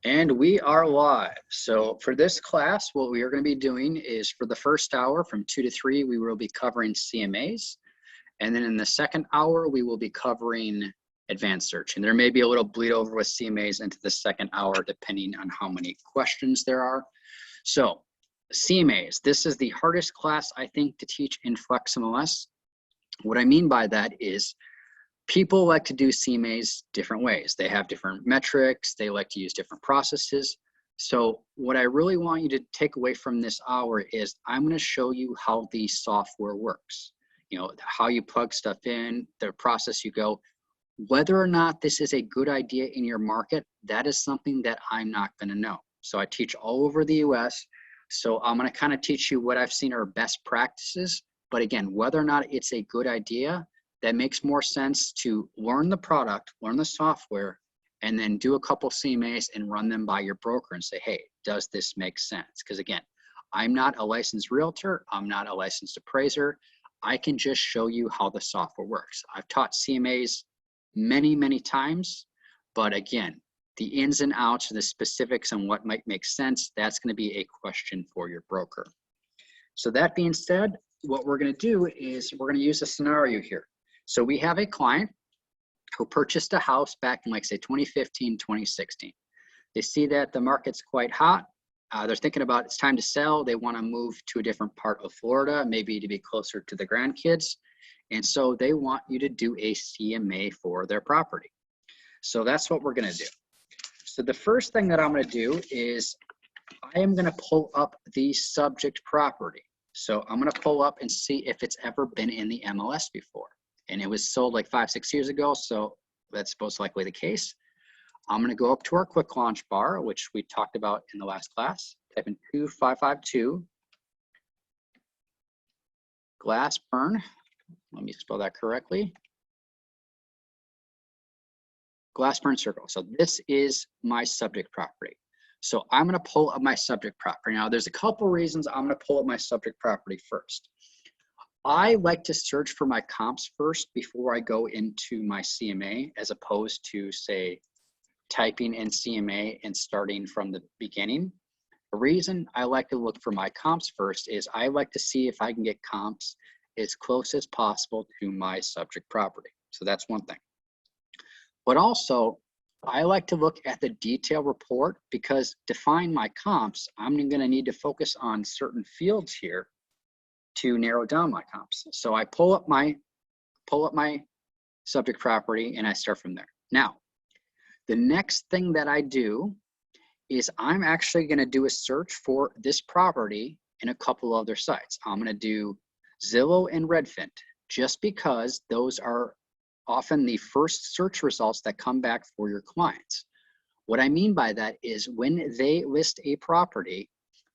And we are live. So for this class, what we are going to be doing is for the first hour from 2 to 3, we will be covering CMAs. And then in the second hour, we will be covering advanced search. And there may be a little bleed over with CMAs into the second hour, depending on how many questions there are. So CMAs, this is the hardest class, I think, to teach in FlexMLS. What I mean by that is people like to do CMAs different ways. They have different metrics. They like to use different processes. So what I really want you to take away from this hour is I'm going to show you how the software works. You know, how you plug stuff in, the process you go. Whether or not this is a good idea in your market, that is something that I'm not going to know. So I teach all over the US. So I'm going to kind of teach you what I've seen are best practices. But again, whether or not it's a good idea, that makes more sense to learn the product, learn the software, and then do a couple CMAs and run them by your broker and say, hey, does this make sense? Because again, I'm not a licensed realtor. I'm not a licensed appraiser. I can just show you how the software works. I've taught CMAs many, many times, but again, the ins and outs, the specifics on what might make sense, that's going to be a question for your broker. So that being said, what we're going to do is we're going to use a scenario here. So we have a client who purchased a house back in, like, say, 2015, 2016. They see that the market's quite hot. They're thinking about it's time to sell. They want to move to a different part of Florida, maybe to be closer to the grandkids. And so they want you to do a CMA for their property. So that's what we're going to do. So the first thing that I'm going to do is I am going to pull up the subject property. So I'm going to pull up and see if it's ever been in the MLS before. And it was sold like 5-6 years ago, so that's most likely the case. I'm going to go up to our quick launch bar, which we talked about in the last class. Type in 2552 Glassburn. Let me spell that correctly. Glassburn Circle. So this is my subject property. So I'm going to pull up my subject property. Now, there's a couple reasons I'm going to pull up my subject property first. I like to search for my comps first before I go into my CMA, as opposed to, say, typing in CMA and starting from the beginning. The reason I like to look for my comps first is I like to see if I can get comps as close as possible to my subject property. So that's one thing. But also, I like to look at the detail report, because to find my comps, I'm going to need to focus on certain fields here to narrow down my comps. So I pull up my subject property and I start from there. Now, the next thing that I do is I'm actually going to do a search for this property in a couple other sites. I'm going to do Zillow and Redfin, just because those are often the first search results that come back for your clients. What I mean by that is when they list a property,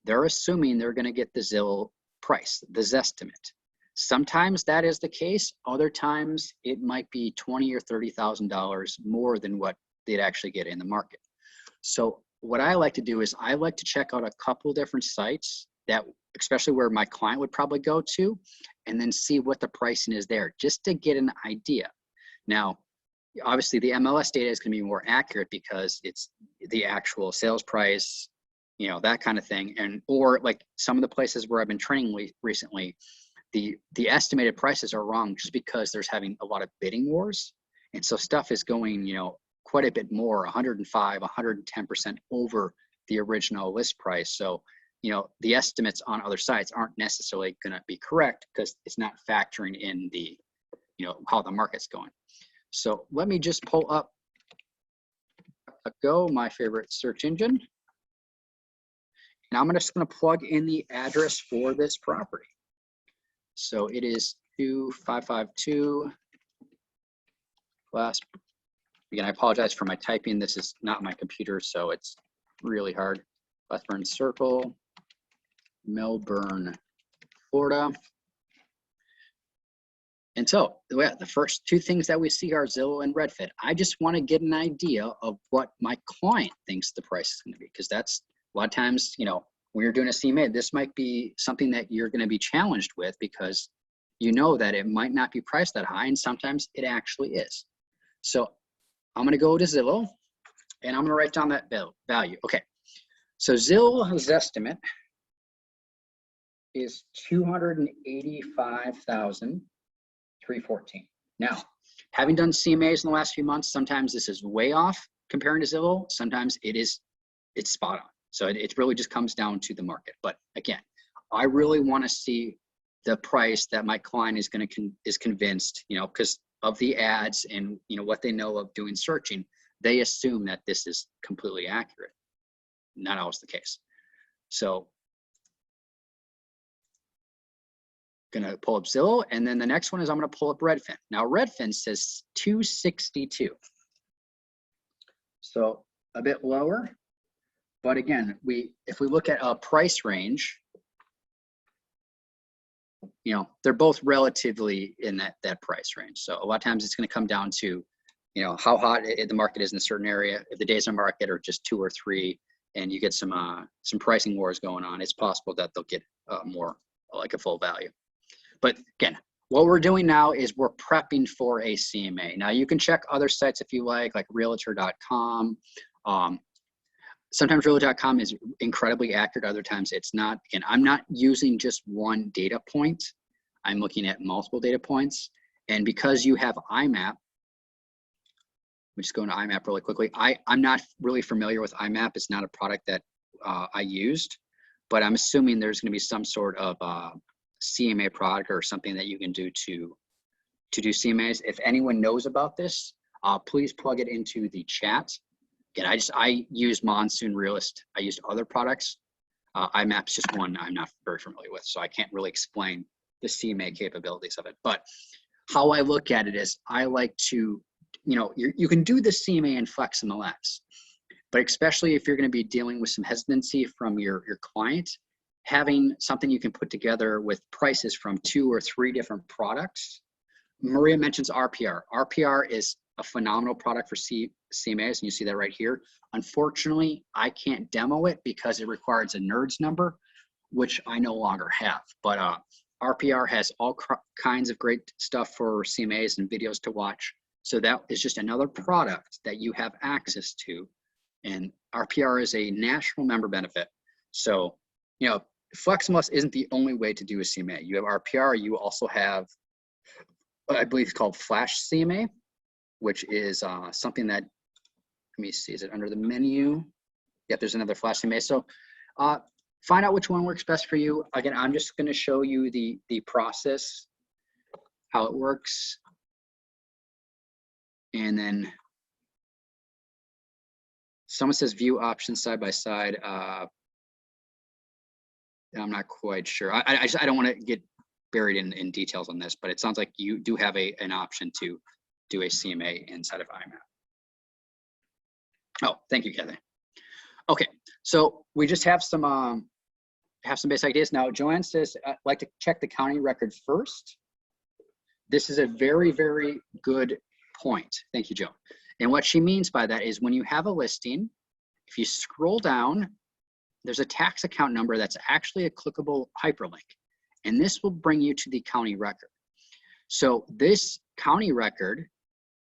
they're assuming they're going to get the Zillow price, the Zestimate. Sometimes that is the case. Other times it might be $20,000 or $30,000 more than what they'd actually get in the market. So what I like to do is I like to check out a couple different sites, that especially where my client would probably go to, and then see what the pricing is there, just to get an idea. Now, obviously the MLS data is going to be more accurate because it's the actual sales price, you know, that kind of thing. And or like some of the places where I've been training recently, the estimated prices are wrong just because there's having a lot of bidding wars. And so stuff is going, you know, quite a bit more, 105, 110% over the original list price. So, you know, the estimates on other sites aren't necessarily going to be correct because it's not factoring in the, you know, how the market's going. So let me just pull up Go, my favorite search engine. Now I'm just going to plug in the address for this property. So it is 2552 Glass. Again, I apologize for my typing. This is not my computer, so it's really hard. Glassburn Circle, Melbourne, Florida. And so the first two things that we see are Zillow and Redfin. I just want to get an idea of what my client thinks the price is going to be, because that's a lot of times, you know, when you're doing a CMA, this might be something that you're going to be challenged with, because you know that it might not be priced that high, and sometimes it actually is. So I'm going to go to Zillow, And I'm gonna write down that value. Okay, so Zill's estimate is 285,314. Now, having done CMAs in the last few months, sometimes this is way off comparing to Zillow. Sometimes it's spot on. So it really just comes down to the market. But again, I really want to see the price that my client is convinced, you know, because of the ads and, you know, what they know of doing searching, they assume that this is completely accurate. Not always the case. So gonna pull up Zillow, and then the next one is I'm gonna pull up Redfin. Now Redfin says 262. So a bit lower, but again, if we look at a price range, you know, they're both relatively in that price range. So a lot of times it's gonna come down to, you know, how hot the market is in a certain area. If the days on market are just 2 or 3, and you get some pricing wars going on, it's possible that they'll get more like a full value. But again, what we're doing now is we're prepping for a CMA. Now you can check other sites if you like Realtor.com. Sometimes Realtor.com is incredibly accurate, other times it's not. Again, I'm not using just one data point. I'm looking at multiple data points. And because you have IMAP, we just go into IMAP really quickly. I'm not really familiar with IMAP. It's not a product that I used, but I'm assuming there's going to be some sort of CMA product or something that you can do to do CMAs. If anyone knows about this, please plug it into the chat. Again, I use Monsoon Realist. I used other products. IMAP's just one I'm not very familiar with, so I can't really explain the CMA capabilities of it. But how I look at it is I like to, you know, you can do the CMA in FlexMLS, but especially if you're going to be dealing with some hesitancy from your client, having something you can put together with prices from 2 or 3 different products. Maria mentions RPR. RPR is a phenomenal product for CMAs, and you see that right here. Unfortunately, I can't demo it because it requires a NERDS number, which I no longer have. But RPR has all kinds of great stuff for CMAs and videos to watch. So that is just another product that you have access to. And RPR is a national member benefit. So, you know, FlexMLS isn't the only way to do a CMA. You have RPR, you also have, I believe it's called Flash CMA, which is something that, let me see, is it under the menu? Yep, there's another Flash CMA. So find out which one works best for you. Again, I'm just gonna show you the process, how it works. And then someone says view options side by side. I'm not quite sure. I don't want to get buried in details on this, but it sounds like you do have an option to do a CMA inside of IMAP. Oh, thank you, Kathy. Okay, so we just have some basic ideas. Now, Joanne says, I'd like to check the county record first. This is a very, very good point. Thank you, Joe. And what she means by that is when you have a listing, if you scroll down, there's a tax account number that's actually a clickable hyperlink. And this will bring you to the county record. So this county record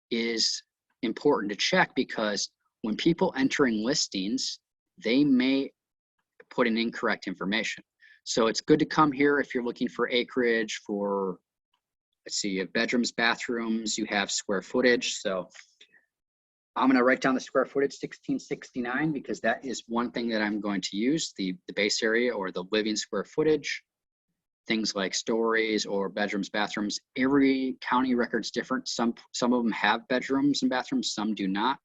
is important to check because when people entering listings, they may put in incorrect information. So it's good to come here if you're looking for acreage for, let's see, you have bedrooms, bathrooms, you have square footage. So I'm going to write down the square footage 1669 because that is one thing that I'm going to use, the base area or the living square footage. Things like stories or bedrooms, bathrooms. Every county record's different. Some of them have bedrooms and bathrooms, some do not.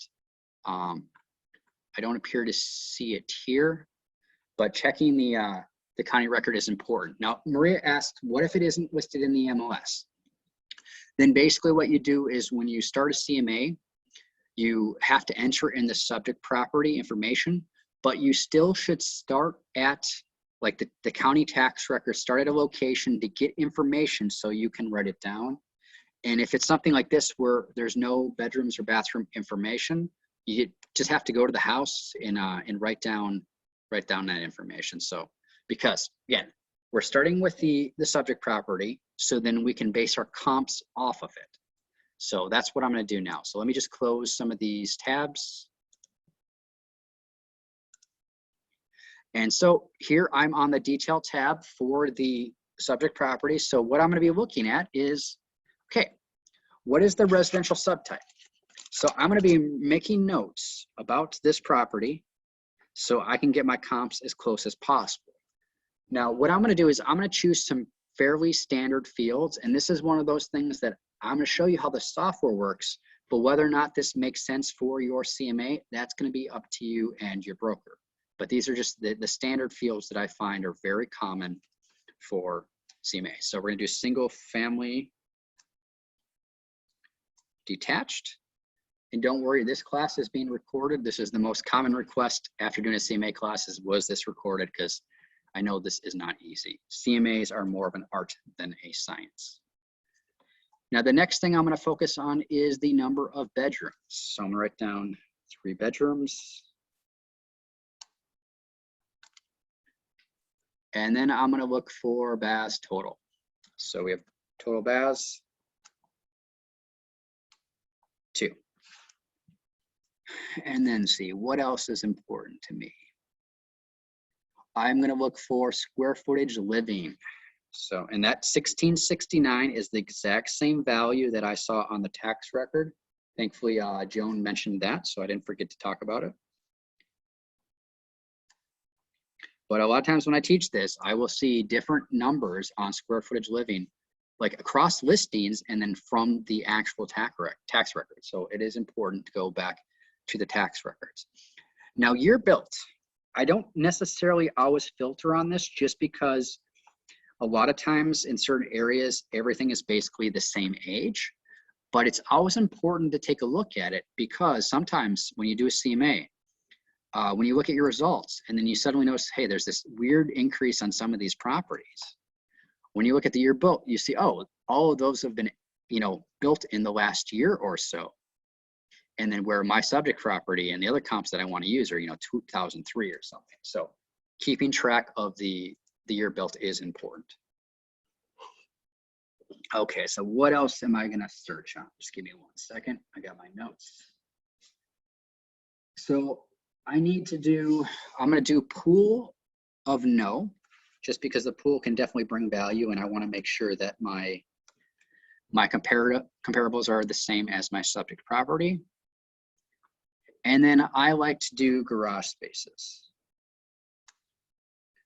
I don't appear to see it here, but checking the county record is important. Now, Maria asked, what if it isn't listed in the MLS? Then basically what you do is when you start a CMA, you have to enter in the subject property information, but you still should start at like the county tax record, start at a location to get information so you can write it down. And if it's something like this where there's no bedrooms or bathroom information, you just have to go to the house and write down that information. So because again, we're starting with the subject property, so then we can base our comps off of it. So that's what I'm going to do now. So let me just close some of these tabs. And so here I'm on the detail tab for the subject property. So what I'm going to be looking at is, okay, what is the residential subtype? So I'm going to be making notes about this property so I can get my comps as close as possible. Now, what I'm going to do is I'm going to choose some fairly standard fields, and this is one of those things that I'm going to show you how the software works, but whether or not this makes sense for your CMA, that's going to be up to you and your broker. But these are just the standard fields that I find are very common for CMA. So we're going to do single family detached. And don't worry, this class is being recorded. This is the most common request after doing a CMA class was this recorded, because I know this is not easy. CMAs are more of an art than a science. Now, the next thing I'm going to focus on is the number of bedrooms. So I'm going to write down 3 bedrooms. And then I'm going to look for baths total. So we have total baths, 2. And then see, what else is important to me? I'm going to look for square footage living. So, and that 1669 is the exact same value that I saw on the tax record. Thankfully, Joan mentioned that, so I didn't forget to talk about it. But a lot of times when I teach this, I will see different numbers on square footage living, like across listings and then from the actual tax record. So it is important to go back to the tax records. Now, year built. I don't necessarily always filter on this, just because a lot of times in certain areas, everything is basically the same age, but it's always important to take a look at it, because sometimes when you do a CMA, when you look at your results and then you suddenly notice, hey, there's this weird increase on some of these properties. When you look at the year built, you see, oh, all of those have been, built in the last year or so. And then where my subject property and the other comps that I want to use are, 2003 or something. So keeping track of the year built is important. Okay, so what else am I going to search on? Just give me 1 second. I got my notes. So I'm going to do pool of no, just because the pool can definitely bring value, and I want to make sure that my comparables are the same as my subject property. And then I like to do garage spaces.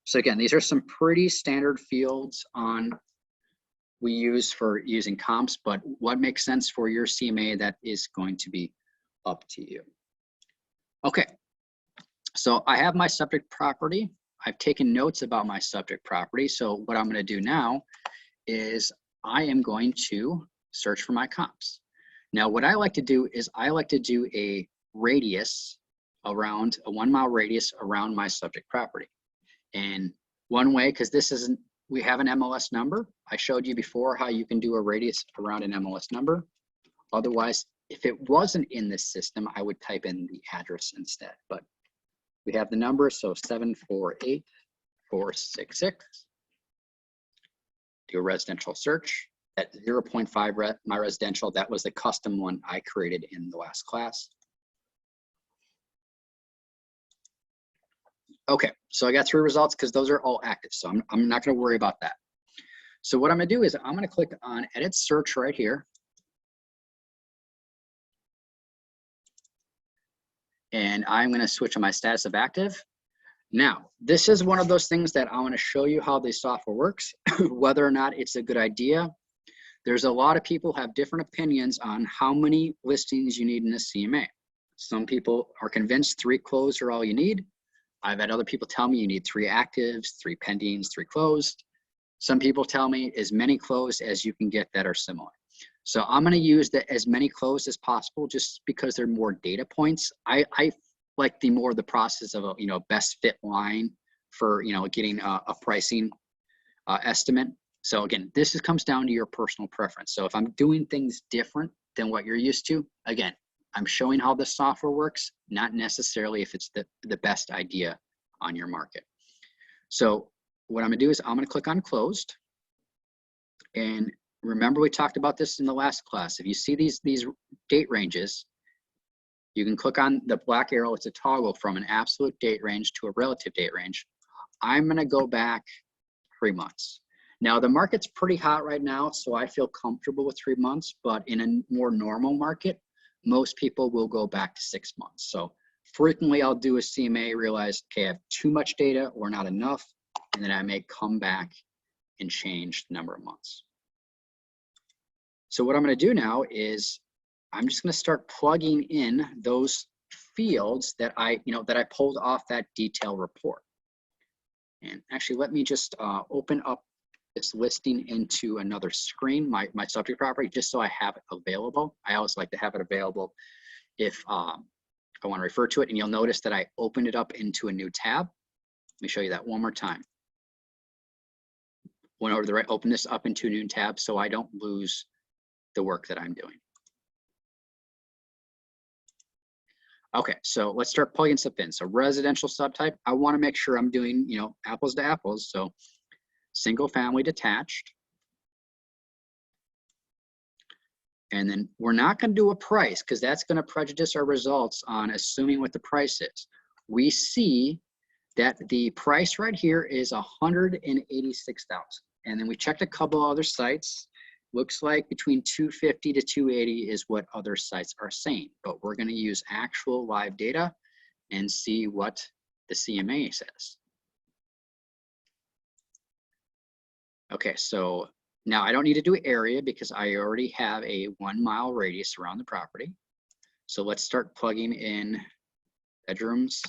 So again, these are some pretty standard fields we use for using comps, but what makes sense for your CMA, that is going to be up to you. Okay, so I have my subject property. I've taken notes about my subject property. So what I'm going to do now is I am going to search for my comps. Now, what I like to do is I like to do a radius around a 1 mile radius around my subject property. And one way, because we have an MLS number. I showed you before how you can do a radius around an MLS number. Otherwise, if it wasn't in this system, I would type in the address instead. But we have the number, so 748466. Do a residential search. At 0.5 my residential, that was the custom one I created in the last class. Okay, so I got 3 results because those are all active, so I'm not going to worry about that. So what I'm going to do is I'm going to click on Edit Search right here. And I'm going to switch on my status of active. Now, this is one of those things that I want to show you how the software works, whether or not it's a good idea. There's a lot of people have different opinions on how many listings you need in a CMA. Some people are convinced 3 closed are all you need. I've had other people tell me you need 3 actives, 3 pendings, 3 closed. Some people tell me as many closed as you can get that are similar. So I'm going to use as many closed as possible, just because they're more data points. I like the process of a best fit line for getting a pricing estimate. So again, this comes down to your personal preference. So if I'm doing things different than what you're used to, again, I'm showing how the software works, not necessarily if it's the best idea on your market. So what I'm gonna do is I'm gonna click on closed. And remember, we talked about this in the last class. If you see these date ranges, You can click on the black arrow. It's a toggle from an absolute date range to a relative date range. I'm going to go back 3 months. Now, the market's pretty hot right now, so I feel comfortable with 3 months, but in a more normal market, most people will go back to 6 months. So frequently I'll do a CMA, realize, okay, I have too much data or not enough, and then I may come back and change the number of months. So what I'm going to do now is I'm just going to start plugging in those fields that I pulled off that detail report. And actually, let me just open up this listing into another screen, my subject property, just so I have it available. I always like to have it available if I want to refer to it. And you'll notice that I opened it up into a new tab. Let me show you that one more time. Went over to the right, open this up into a new tab so I don't lose the work that I'm doing. Okay, so let's start plugging stuff in. So residential subtype, I want to make sure I'm doing, apples to apples. So single family detached. And then we're not going to do a price because that's going to prejudice our results on assuming what the price is. We see that the price right here is $186,000. And then we checked a couple other sites. Looks like between 250 to 280 is what other sites are saying, but we're going to use actual live data and see what the CMA says. Okay, so now I don't need to do area because I already have a 1 mile radius around the property. So let's start plugging in bedrooms,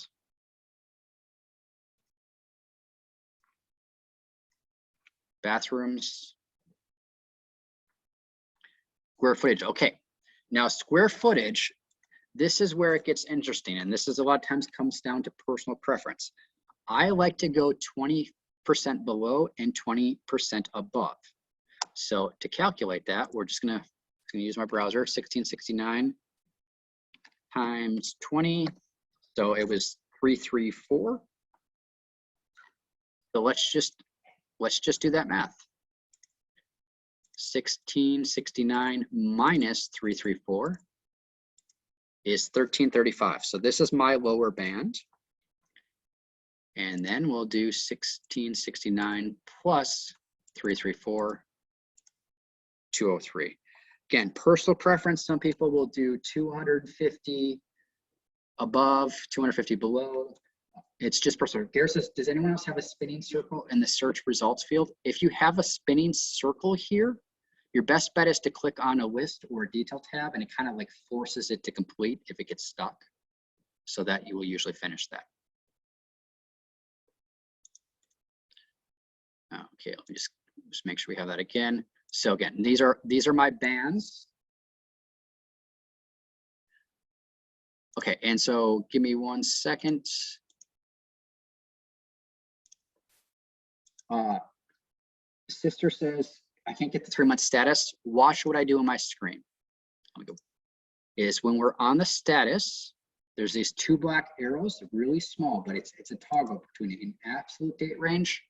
bathrooms, square footage. Okay, now square footage, this is where it gets interesting, and this is a lot of times comes down to personal preference. I like to go 20% below and 20% above. So to calculate that, we're just gonna use my browser, 1669 times 20. So it was 334. So let's just do that math. 1669 minus 334 is 1335. So this is my lower band. And then we'll do 1669 plus 334, 203. Again, personal preference, some people will do 250 above, 250 below. It's just personal. Gary says, does anyone else have a spinning circle in the search results field? If you have a spinning circle here, your best bet is to click on a list or a detail tab, and it kind of like forces it to complete if it gets stuck, so that you will usually finish that. Okay, let me just make sure we have that again. So again, these are my bands. Okay, and so give me 1 second. Sister says, I can't get the 3 month status. Watch what I do on my screen. Is when we're on the status, there's these 2 black arrows, really small, but it's a toggle between an absolute date range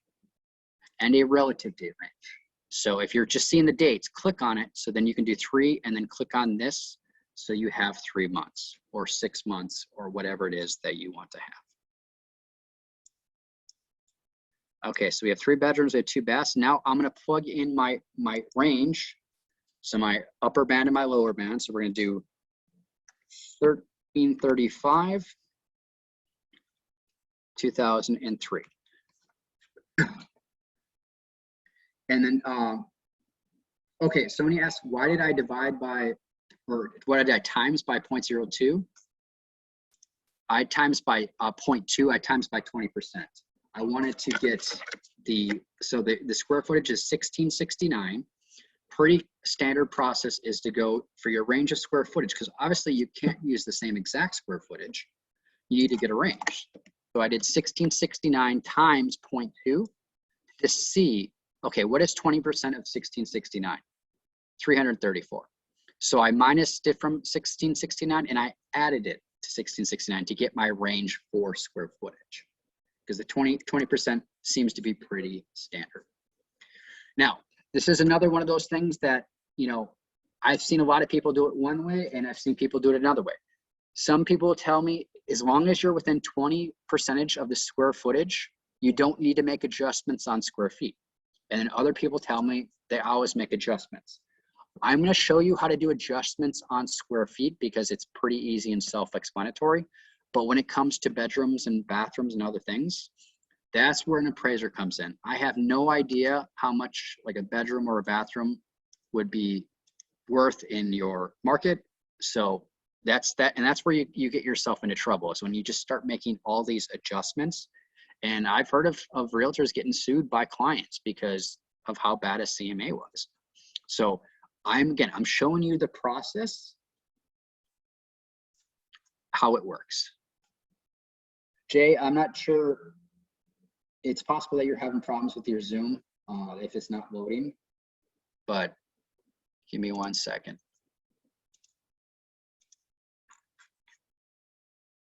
and a relative date range. So if you're just seeing the dates, click on it. So then you can do 3 and then click on this. So you have 3 months or 6 months or whatever it is that you want to have. Okay, so we have 3 bedrooms, we have 2 baths. Now I'm gonna plug in my range. So my upper band and my lower band. So we're gonna do 1335, 2003. And then, okay, somebody asked, why did I divide by, or what did I times by 0.02? I times by 0.2, I times by 20%. I wanted to get the square footage is 1669. Pretty standard process is to go for your range of square footage, because obviously you can't use the same exact square footage. You need to get a range. So I did 1669 times 0.2 to see, okay, what is 20% of 1669? 334. So I minused it from 1669 and I added it to 1669 to get my range for square footage, because the 20% seems to be pretty standard. Now, this is another one of those things that, I've seen a lot of people do it one way and I've seen people do it another way. Some people tell me as long as you're within 20% of the square footage, you don't need to make adjustments on square feet. And then other people tell me they always make adjustments. I'm going to show you how to do adjustments on square feet because it's pretty easy and self-explanatory. But when it comes to bedrooms and bathrooms and other things, that's where an appraiser comes in. I have no idea how much like a bedroom or a bathroom would be worth in your market. So that's that, and that's where you get yourself into trouble, is when you just start making all these adjustments. And I've heard of realtors getting sued by clients because of how bad a CMA was. So I'm showing you the process, how it works. Jay, I'm not sure. It's possible that you're having problems with your Zoom if it's not loading, but give me 1 second.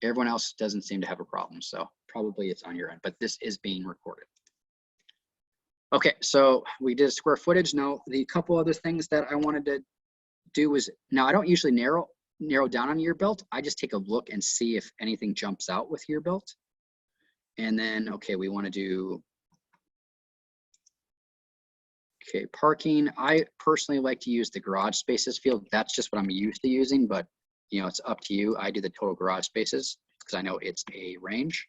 Everyone else doesn't seem to have a problem, so probably it's on your end, but this is being recorded. Okay, so we did square footage. Now, the couple other things that I wanted to do was, now I don't usually narrow down on year built. I just take a look and see if anything jumps out with year built. And then, okay, we want to do, okay, parking. I personally like to use the garage spaces field. That's just what I'm used to using, but you know, it's up to you. I do the total garage spaces because I know it's a range.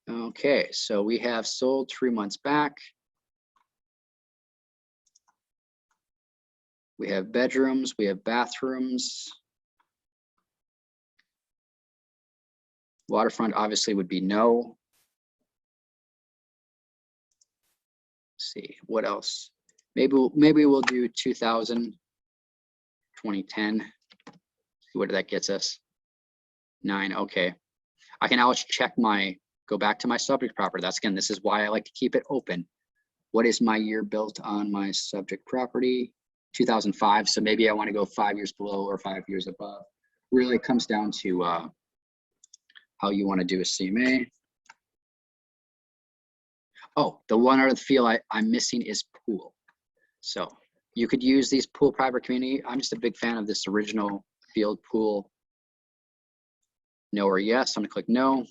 Okay, so we have sold 3 months back. We have bedrooms, we have bathrooms. Waterfront obviously would be no. Let's see, what else? Maybe we'll do 2000, 2010. See what that gets us. 9, okay. I can always check go back to my subject property. That's again, this is why I like to keep it open. What is my year built on my subject property? 2005, so maybe I want to go 5 years below or 5 years above. Really comes down to how you want to do a CMA. Oh, the one other field I'm missing is pool. So you could use these pool private community. I'm just a big fan of this original field pool. No or yes, I'm gonna click no.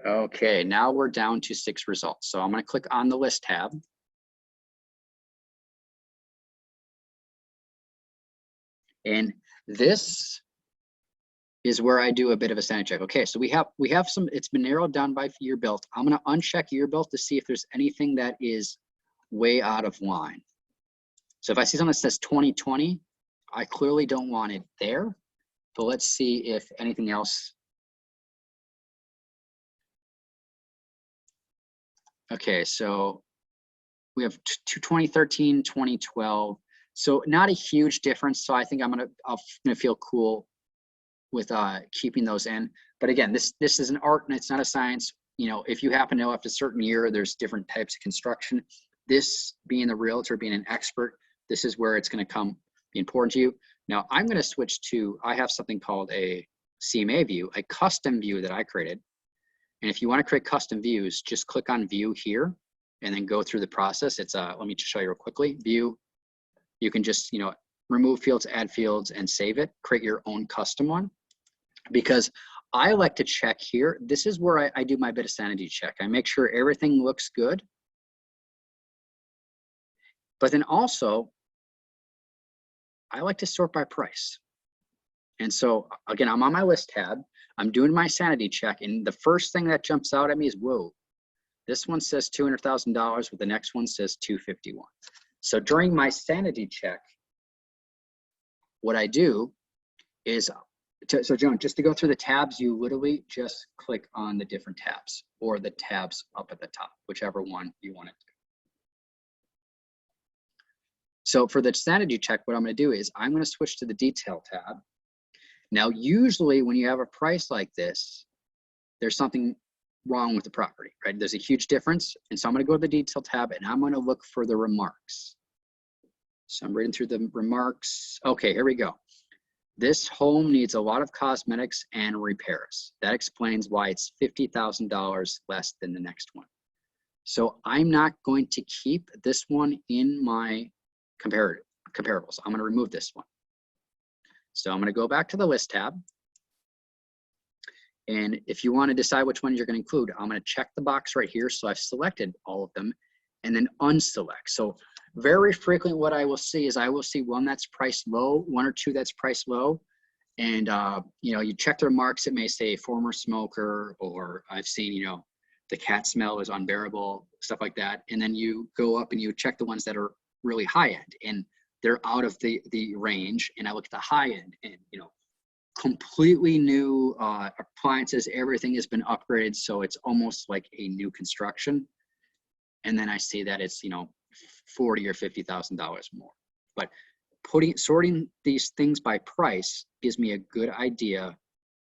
Okay, now we're down to 6 results. So I'm gonna click on the list tab. And this is where I do a bit of a sanity check. Okay, so we have some, it's been narrowed down by year built. I'm gonna uncheck year built to see if there's anything that is way out of line. So if I see something that says 2020, I clearly don't want it there, but let's see if anything else. Okay, so we have 2013, 2012. So not a huge difference. So I think I'm gonna feel cool with keeping those in. But again, this is an art and it's not a science. You know, if you happen to know after a certain year, there's different types of construction. This, being a realtor, being an expert, this is where it's gonna be important to you. Now I'm gonna switch to, I have something called a CMA view, a custom view that I created. And if you wanna create custom views, just click on view here and then go through the process. It's let me just show you real quickly. View, you can just, you know, remove fields, add fields, and save it. Create your own custom one. Because I like to check here. This is where I do my bit of sanity check. I make sure everything looks good. But then also, I like to sort by price. And so again, I'm on my list tab. I'm doing my sanity check. And the first thing that jumps out at me is, whoa, this one says $200,000, but the next one says 251. So during my sanity check, what I do is, so Joan, just to go through the tabs, you literally just click on the different tabs or the tabs up at the top, whichever one you want to do. So for the sanity check, what I'm going to do is I'm going to switch to the detail tab. Now, usually when you have a price like this, there's something wrong with the property, right? There's a huge difference. And so I'm going to go to the detail tab and I'm going to look for the remarks. So I'm reading through the remarks. Okay, here we go. This home needs a lot of cosmetics and repairs. That explains why it's $50,000 less than the next one. So I'm not going to keep this one in my comparables. I'm going to remove this one. So I'm going to go back to the list tab. And if you want to decide which one you're going to include, I'm going to check the box right here. So I've selected all of them and then unselect. So very frequently what I will see is I will see one that's priced low, one or two that's priced low. And, you know, you check their marks, it may say former smoker, or I've seen, you know, the cat smell is unbearable, stuff like that. And then you go up and you check the ones that are really high end and they're out of the range. And I look at the high end and, you know, completely new appliances, everything has been upgraded. So it's almost like a new construction. And then I see that it's, you know, $40,000 or $50,000 more. But sorting these things by price gives me a good idea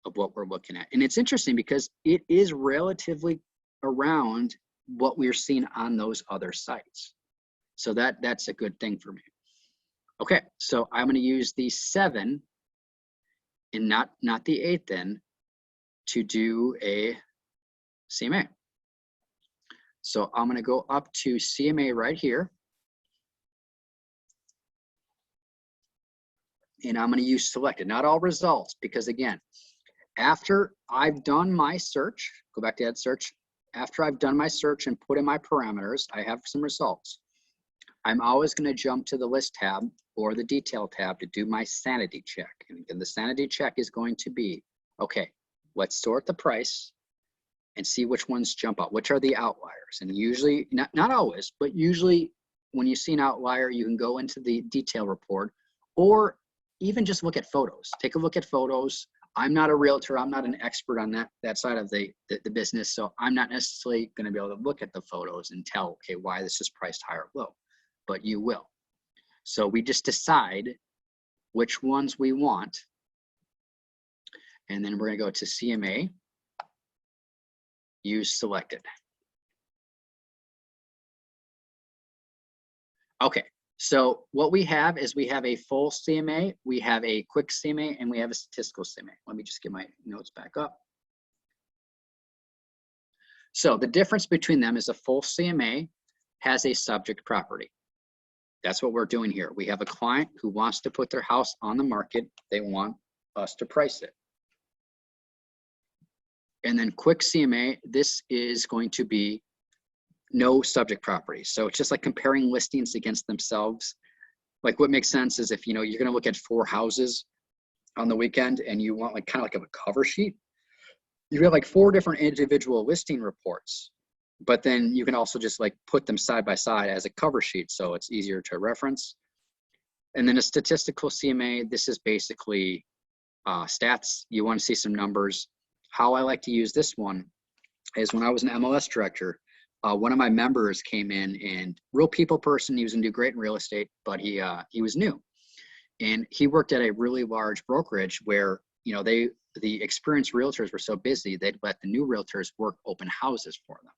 of what we're looking at. And it's interesting because it is relatively around what we're seeing on those other sites. So that's a good thing for me. Okay, so I'm going to use the 7 and not the 8 then to do a CMA. So I'm going to go up to CMA right here. And I'm going to use selected, not all results, because again, after I've done my search, go back to add search. After I've done my search and put in my parameters, I have some results. I'm always going to jump to the list tab or the detail tab to do my sanity check. And again, the sanity check is going to be, okay, let's sort the price and see which ones jump out, which are the outliers. And usually, not always, but usually when you see an outlier, you can go into the detail report or even just look at photos. Take a look at photos. I'm not a realtor. I'm not an expert on that side of the business. So I'm not necessarily going to be able to look at the photos and tell, okay, why this is priced high or low, but you will. So we just decide which ones we want. And then we're going to go to CMA, use selected. Okay. So what we have is we have a full CMA, we have a quick CMA, and we have a statistical CMA. Let me just get my notes back up. So the difference between them is a full CMA has a subject property. That's what we're doing here. We have a client who wants to put their house on the market. They want us to price it. And then quick CMA, this is going to be no subject property. So it's just like comparing listings against themselves. Like what makes sense is if, you know, you're going to look at 4 houses on the weekend and you want like kind of like a cover sheet, you have like 4 different individual listing reports, but then you can also just like put them side by side as a cover sheet. So it's easier to reference. And then a statistical CMA, this is basically stats. You want to see some numbers. How I like to use this one is when I was an MLS director, one of my members came in and real people person, he was gonna do great in real estate, but he was new. And he worked at a really large brokerage where, you know, the experienced realtors were so busy, they'd let the new realtors work open houses for them.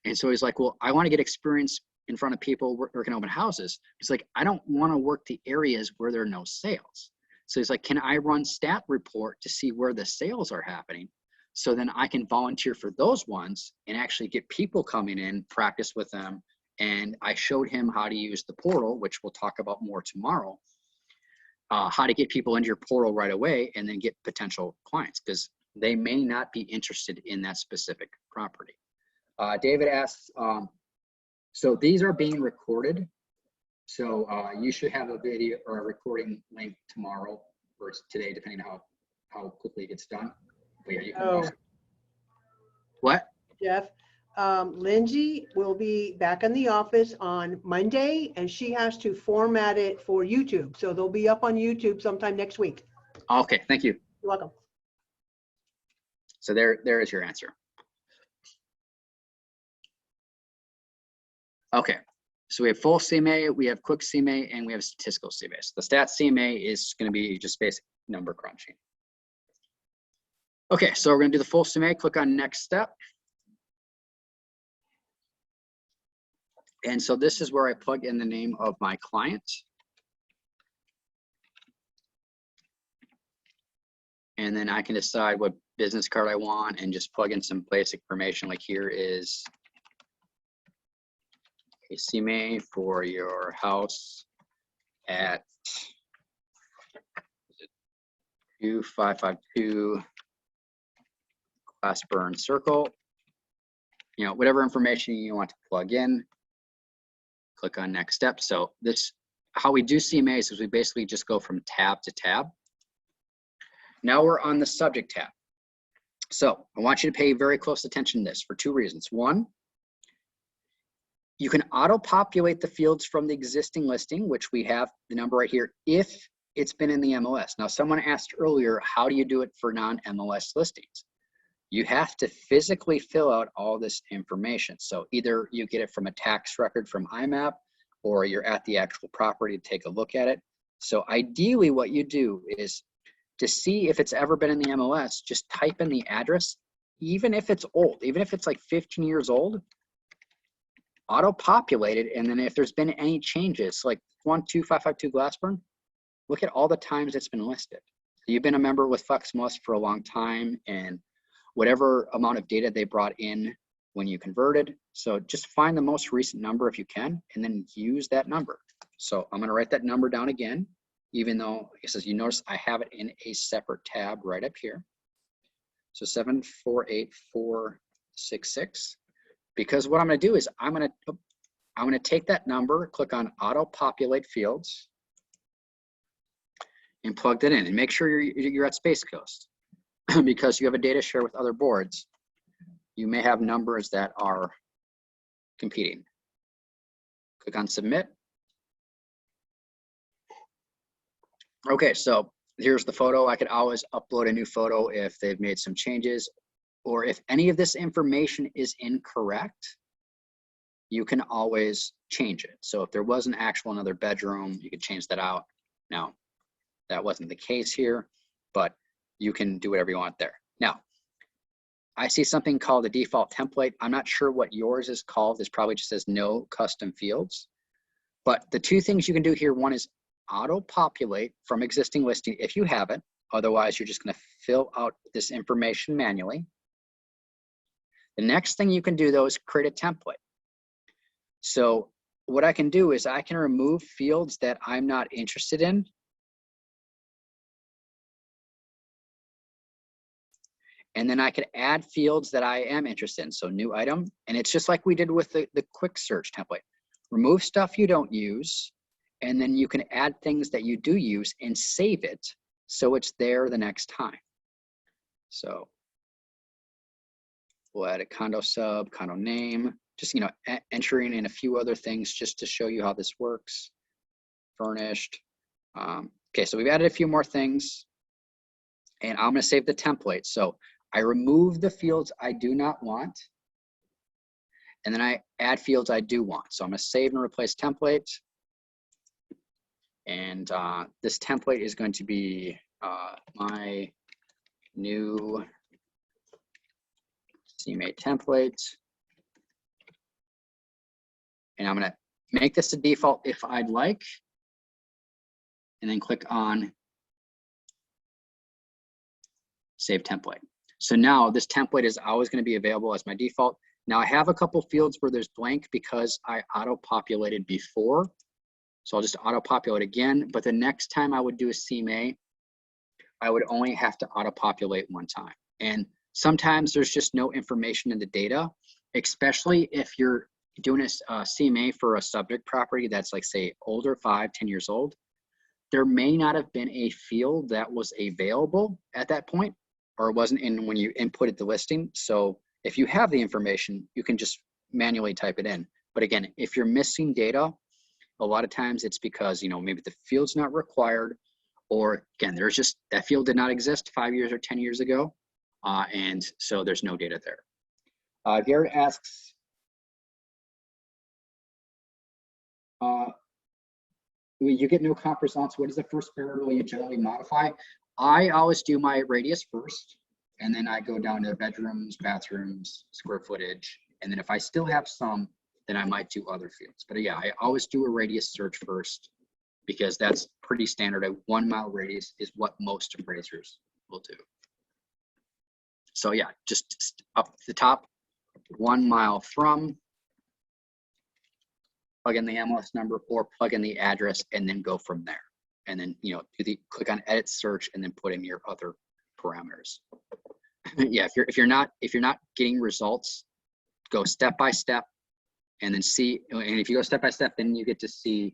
And so he's like, well, I want to get experience in front of people working open houses. He's like, I don't want to work the areas where there are no sales. So he's like, can I run stat report to see where the sales are happening? So then I can volunteer for those ones and actually get people coming in, practice with them. And I showed him how to use the portal, which we'll talk about more tomorrow, how to get people into your portal right away and then get potential clients because they may not be interested in that specific property. David asks, so these are being recorded. So you should have a video or a recording link tomorrow or today, depending on how quickly it gets done. But yeah, you can What? Jeff, Lindsay will be back in the office on Monday and she has to format it for YouTube. So they'll be up on YouTube sometime next week. Okay, thank you. You're welcome. So there is your answer. Okay, so we have full CMA, we have quick CMA, and we have statistical CMA. So the stats CMA is going to be just basic number crunching. Okay, so we're going to do the full CMA. Click on next step. And so this is where I plug in the name of my client. And then I can decide what business card I want and just plug in some basic information. Like here is a CMA for your house at 2552 Glassburn Circle. You know, whatever information you want to plug in, click on next step. So this, how we do CMAs is we basically just go from tab to tab. Now we're on the subject tab. So I want you to pay very close attention to this for two reasons. One, you can auto-populate the fields from the existing listing, which we have the number right here, if it's been in the MLS. Now, someone asked earlier, how do you do it for non-MLS listings? You have to physically fill out all this information. So either you get it from a tax record from IMAP, or you're at the actual property to take a look at it. So ideally what you do is to see if it's ever been in the MLS, just type in the address, even if it's old, even if it's like 15 years old, auto-populate it. And then if there's been any changes, like 12552 Glassburn, look at all the times it's been listed. You've been a member with FlexMLS for a long time, and whatever amount of data they brought in when you converted. So just find the most recent number if you can, and then use that number. So I'm gonna write that number down again, even though it says, you notice I have it in a separate tab right up here. So 748466. Because what I'm gonna do is I'm gonna take that number, click on auto populate fields, and plug that in, and make sure you're at Space Coast. Because you have a data share with other boards, you may have numbers that are competing. Click on submit. Okay, so here's the photo. I could always upload a new photo if they've made some changes, or if any of this information is incorrect, you can always change it. So if there was an actual another bedroom, you could change that out. Now, that wasn't the case here, but you can do whatever you want there. Now, I see something called a default template. I'm not sure what yours is called. This probably just says no custom fields. But the two things you can do here, one is auto populate from existing listing if you have it. Otherwise, you're just going to fill out this information manually. The next thing you can do though is create a template. So what I can do is I can remove fields that I'm not interested in. And then I could add fields that I am interested in. So new item, and it's just like we did with the quick search template. Remove stuff you don't use, and then you can add things that you do use and save it so it's there the next time. So we'll add a condo sub, condo name, just, you know, entering in a few other things just to show you how this works. Furnished. Okay, so we've added a few more things, and I'm gonna save the template. So I remove the fields I do not want, and then I add fields I do want. So I'm gonna save and replace template. And this template is going to be my new CMA template. And I'm gonna make this a default if I'd like, and then click on Save Template. So now this template is always going to be available as my default. Now I have a couple fields where there's blank because I auto-populated before. So I'll just auto-populate again, but the next time I would do a CMA, I would only have to auto-populate one time. And sometimes there's just no information in the data, especially if you're doing a CMA for a subject property that's like, say, older, 5, 10 years old. There may not have been a field that was available at that point, or it wasn't in when you inputted the listing. So if you have the information, you can just manually type it in. But again, if you're missing data, a lot of times it's because, you know, maybe the field's not required, or again, there's just, that field did not exist 5 years or 10 years ago. And so there's no data there. Garrett asks, you get no comp results. What is the first variable you generally modify? I always do my radius first, and then I go down to bedrooms, bathrooms, square footage. And then if I still have some, then I might do other fields. But yeah, I always do a radius search first because that's pretty standard. A 1 mile radius is what most appraisers we'll do. So yeah, just up the top, 1 mile from, plug in the MLS number or plug in the address and then go from there. And then, you know, click on edit search and then put in your other parameters. Yeah, if you're not getting results, go step by step and then see. And if you go step by step, then you get to see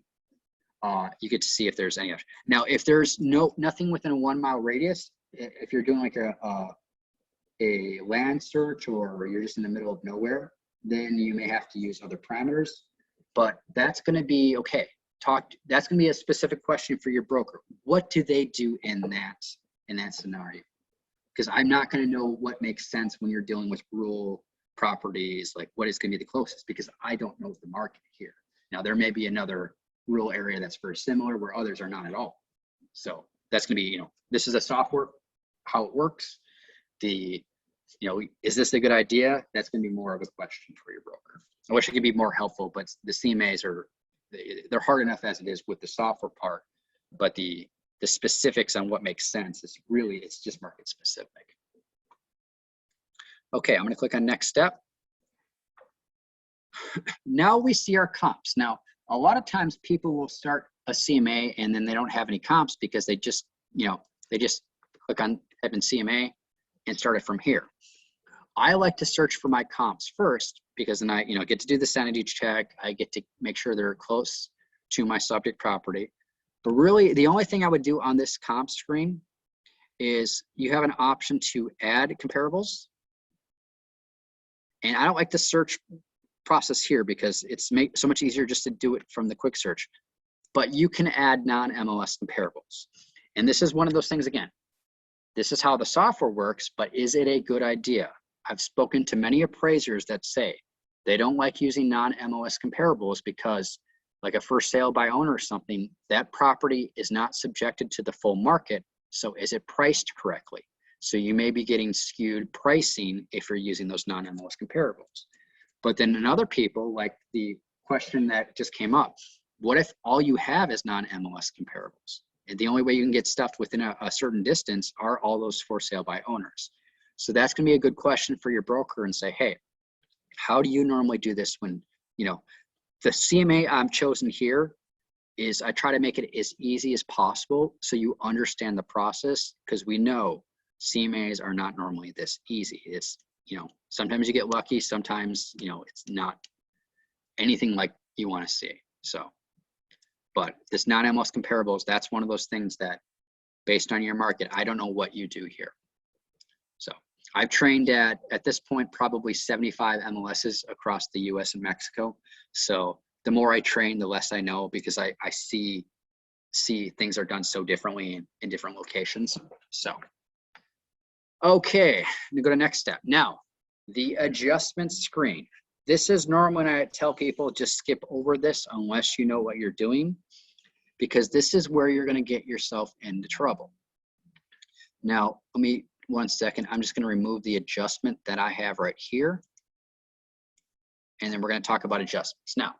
if there's any. Now, if there's nothing within a 1 mile radius, if you're doing like a land search or you're just in the middle of nowhere, then you may have to use other parameters. But that's going to be okay. That's going to be a specific question for your broker. What do they do in that scenario? Because I'm not going to know what makes sense when you're dealing with rural properties, like what is going to be the closest, because I don't know the market here. Now, there may be another rural area that's very similar where others are not at all. So that's going to be, you know, this is a software, how it works. You know, is this a good idea? That's going to be more of a question for your broker. I wish it could be more helpful, but the CMAs they're hard enough as it is with the software part, but the specifics on what makes sense is really, it's just market specific. Okay, I'm going to click on next step. Now we see our comps. Now, a lot of times people will start a CMA and then they don't have any comps because they just, you know, they just click on type in CMA and start it from here. I like to search for my comps first because then I, you know, get to do the sanity check. I get to make sure they're close to my subject property. But really, the only thing I would do on this comp screen is you have an option to add comparables. And I don't like the search process here because it's so much easier just to do it from the quick search. But you can add non-MLS comparables. And this is one of those things, again, this is how the software works, but is it a good idea? I've spoken to many appraisers that say they don't like using non-MLS comparables because, like a first sale by owner or something, that property is not subjected to the full market. So is it priced correctly? So you may be getting skewed pricing if you're using those non-MLS comparables. But then in other people, like the question that just came up, what if all you have is non-MLS comparables? And the only way you can get stuff within a certain distance are all those for sale by owners. So that's going to be a good question for your broker and say, hey, how do you normally do this when, you know, the CMA I'm chosen here is I try to make it as easy as possible so you understand the process, because we know CMAs are not normally this easy. It's, you know, sometimes you get lucky, sometimes, you know, it's not anything like you want to see. So, but this non-MLS comparables, that's one of those things that based on your market, I don't know what you do here. So I've trained at this point, probably 75 MLSs across the US and Mexico. So the more I train, the less I know, because I see things are done so differently in different locations. So, okay, I'm gonna go to next step. Now, the adjustment screen. This is normally when I tell people just skip over this unless you know what you're doing, because this is where you're gonna get yourself into trouble. Now, let me, 1 second, I'm just gonna remove the adjustment that I have right here. And then we're gonna talk about adjustments. Now,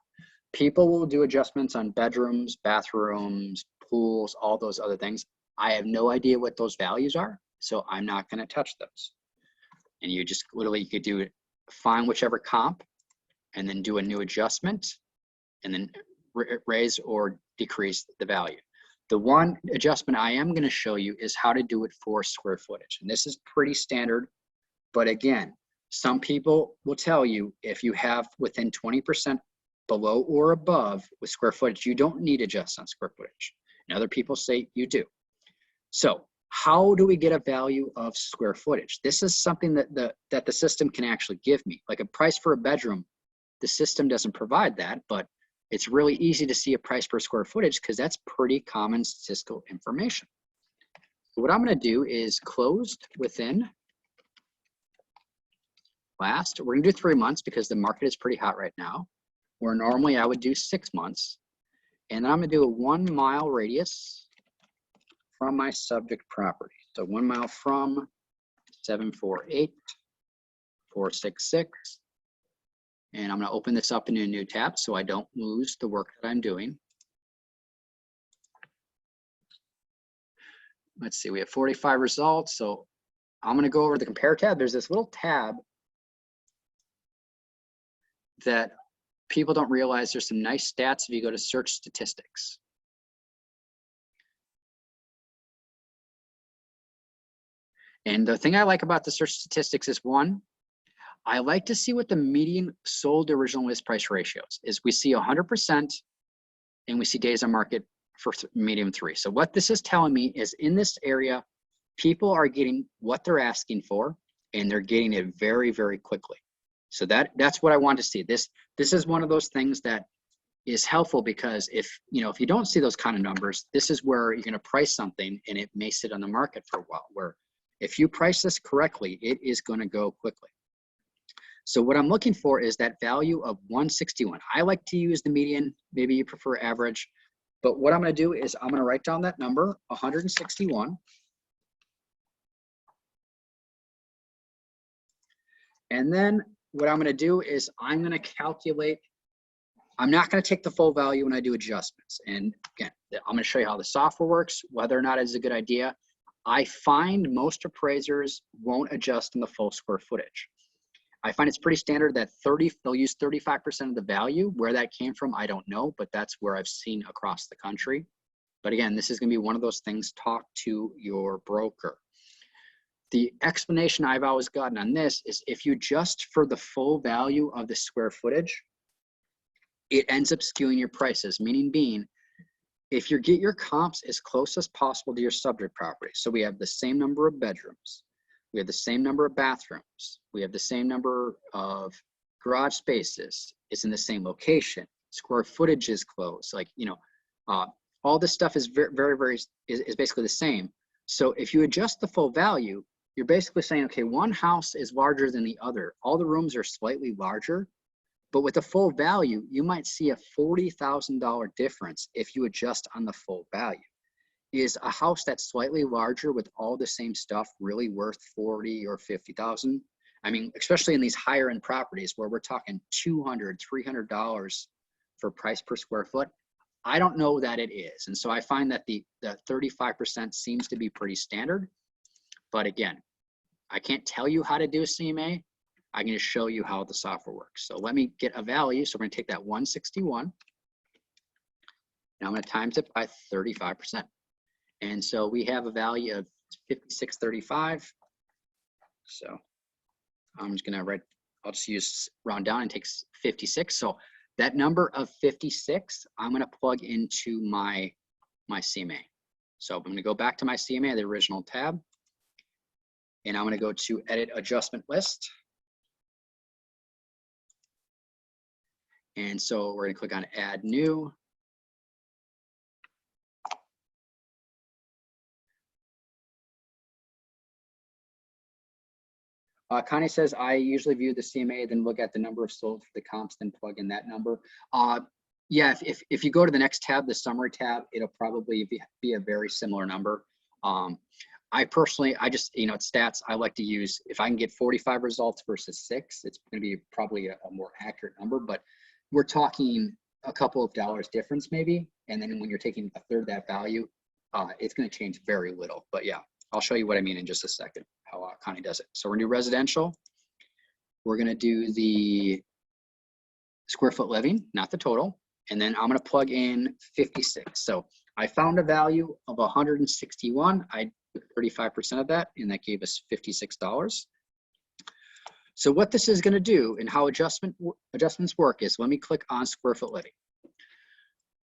people will do adjustments on bedrooms, bathrooms, pools, all those other things. I have no idea what those values are, so I'm not gonna touch those. And you just literally, you could do it, find whichever comp and then do a new adjustment and then raise or decrease the value. The one adjustment I am going to show you is how to do it for square footage. And this is pretty standard, but again, some people will tell you if you have within 20% below or above with square footage, you don't need to adjust on square footage. And other people say you do. So how do we get a value of square footage? This is something that the system can actually give me. Like a price for a bedroom, the system doesn't provide that, but it's really easy to see a price per square footage because that's pretty common statistical information. So what I'm going to do is closed within last. We're going to do 3 months because the market is pretty hot right now, where normally I would do 6 months. And I'm going to do a 1 mile radius from my subject property. So 1 mile from 748,466. And I'm going to open this up in a new tab so I don't lose the work that I'm doing. let's see, we have 45 results. So I'm going to go over the compare tab. There's this little tab that people don't realize there's some nice stats if you go to search statistics. And the thing I like about the search statistics is, one, I like to see what the median sold to original list price ratios is. We see 100% and we see days on market for medium 3. So what this is telling me is, in this area, people are getting what they're asking for, and they're getting it very, very quickly. So that's what I want to see. This is one of those things that is helpful, because if you don't see those kind of numbers, this is where you're going to price something and it may sit on the market for a while, where if you price this correctly, it is going to go quickly. So what I'm looking for is that value of 161. I like to use the median, maybe you prefer average, but what I'm going to do is I'm going to write down that number, 161. And then what I'm going to do is I'm going to calculate. I'm not going to take the full value when I do adjustments. And again, I'm going to show you how the software works, whether or not it's a good idea. I find most appraisers won't adjust in the full square footage. I find it's pretty standard that they'll use 35% of the value. Where that came from, I don't know, but that's where I've seen across the country. But again, this is going to be one of those things, talk to your broker. The explanation I've always gotten on this is, if you adjust for the full value of the square footage, it ends up skewing your prices, meaning being, if you get your comps as close as possible to your subject property. So we have the same number of bedrooms, we have the same number of bathrooms, we have the same number of garage spaces, it's in the same location, square footage is close, like, all this stuff is is basically the same. So if you adjust the full value, you're basically saying, okay, one house is larger than the other. All the rooms are slightly larger, but with the full value, you might see a $40,000 difference if you adjust on the full value. Is a house that's slightly larger with all the same stuff really worth $40,000 or $50,000? I mean, especially in these higher end properties where we're talking $200, $300 for price per square foot. I don't know that it is. And so I find that the 35% seems to be pretty standard. But again, I can't tell you how to do a CMA. I'm going to show you how the software works. So let me get a value. So we're going to take that 161. Now I'm going to times it by 35%. And so we have a value of 5635. So I'm just going to write, I'll just use round down and take 56. So that number of 56, I'm going to plug into my CMA. So I'm going to go back to my CMA, the original tab, and I'm going to go to edit adjustment list. And so we're going to click on add new. Connie says, I usually view the CMA, then look at the number of sold for the comps, then plug in that number. Yeah, if you go to the next tab, the summary tab, it'll probably be a very similar number. I personally, it's stats. I like to use, if I can get 45 results versus 6, it's going to be probably a more accurate number, but we're talking a couple of dollars difference maybe. And then when you're taking a third of that value, it's going to change very little. But yeah, I'll show you what I mean in just a second, how Connie does it. So we're going to do residential. We're going to do the square foot living, not the total. And then I'm going to plug in 56. So I found a value of 161. I took 35% of that, and that gave us $56. So what this is going to do and how adjustments work is, let me click on square foot living.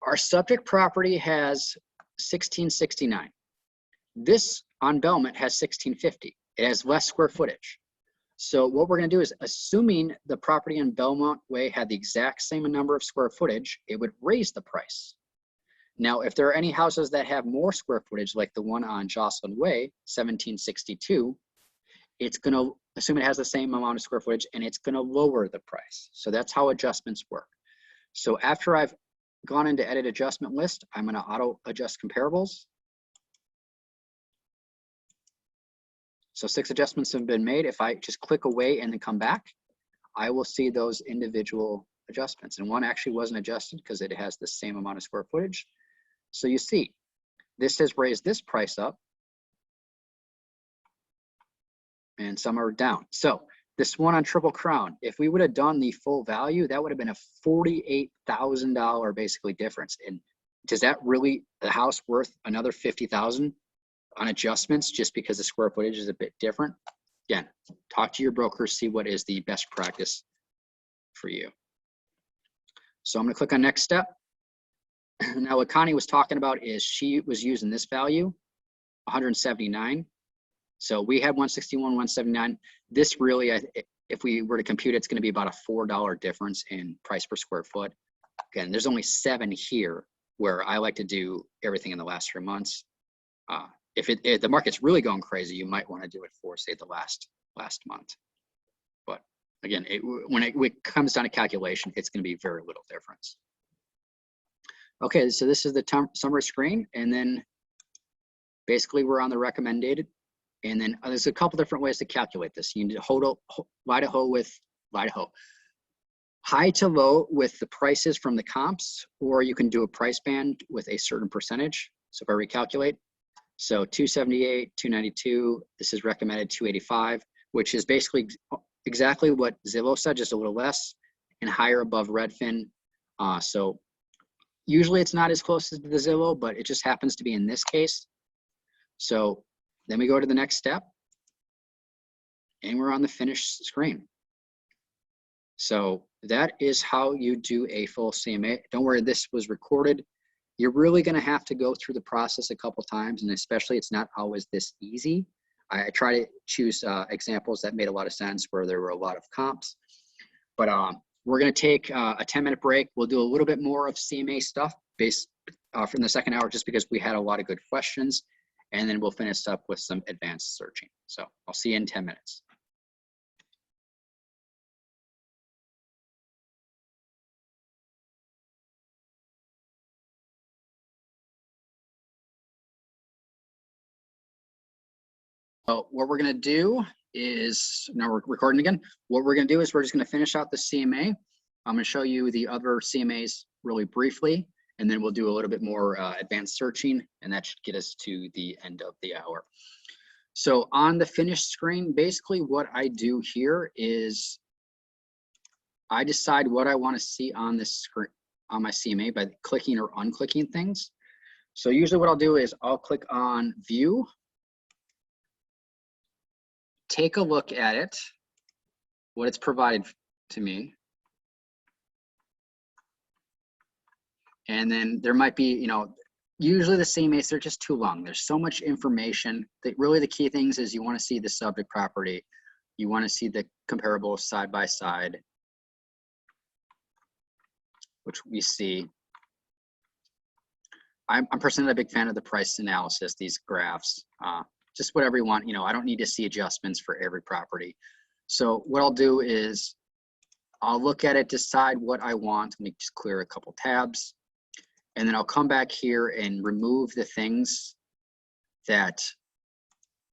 Our subject property has 1669. This on Belmont has 1650. It has less square footage. So what we're going to do is, assuming the property on Belmont Way had the exact same number of square footage, it would raise the price. Now, if there are any houses that have more square footage, like the one on Jocelyn Way, 1762, it's going to assume it has the same amount of square footage, and it's going to lower the price. So that's how adjustments work. So after I've gone into edit adjustment list, I'm going to auto adjust comparables. So 6 adjustments have been made. If I just click away and then come back, I will see those individual adjustments. And one actually wasn't adjusted because it has the same amount of square footage. So you see, this has raised this price up, and some are down. So this one on Triple Crown, if we would have done the full value, that would have been a $48,000 basically difference. And does that really, the house worth another $50,000 on adjustments just because the square footage is a bit different? Again, talk to your broker, see what is the best practice for you. So I'm gonna click on next step. Now what Connie was talking about is she was using this value, 179. So we had 161, 179. This really, if we were to compute, it's going to be about a $4 difference in price per square foot. Again, there's only 7 here where I like to do everything in the last 3 months. If the market's really going crazy, you might want to do it for, say, the last month. But again, when it comes down to calculation, it's going to be very little difference. Okay, so this is the summary screen, and then basically we're on the recommended. And then there's a couple different ways to calculate this. You need to Idaho with Idaho. High to low with the prices from the comps, or you can do a price band with a certain percentage. So if I recalculate, so 278, 292, this is recommended 285, which is basically exactly what Zillow said, just a little less, and higher above Redfin. So usually it's not as close as the Zillow, but it just happens to be in this case. So then we go to the next step, and we're on the finish screen. So that is how you do a full CMA. Don't worry, this was recorded. You're really gonna have to go through the process a couple times, and especially it's not always this easy. I try to choose examples that made a lot of sense where there were a lot of comps. But we're gonna take a 10-minute break. We'll do a little bit more of CMA stuff based from the second hour, just because we had a lot of good questions. And then we'll finish up with some advanced searching. So I'll see you in 10 minutes. So what we're gonna do is, now we're recording again. What we're gonna do is we're just gonna finish out the CMA. I'm gonna show you the other CMAs really briefly, and then we'll do a little bit more advanced searching, and that should get us to the end of the hour. So on the finished screen, basically what I do here is I decide what I want to see on this screen, on my CMA, by clicking or unclicking things. So usually what I'll do is I'll click on View, take a look at it, what it's provided to me. And then there might be, you know, usually the CMAs, they're just too long. There's so much information that really the key things is you want to see the subject property. You want to see the comparables side by side, which we see. I'm personally a big fan of the price analysis, these graphs, just whatever you want. You know, I don't need to see adjustments for every property. So what I'll do is I'll look at it, decide what I want. Let me just clear a couple tabs. And then I'll come back here and remove the things that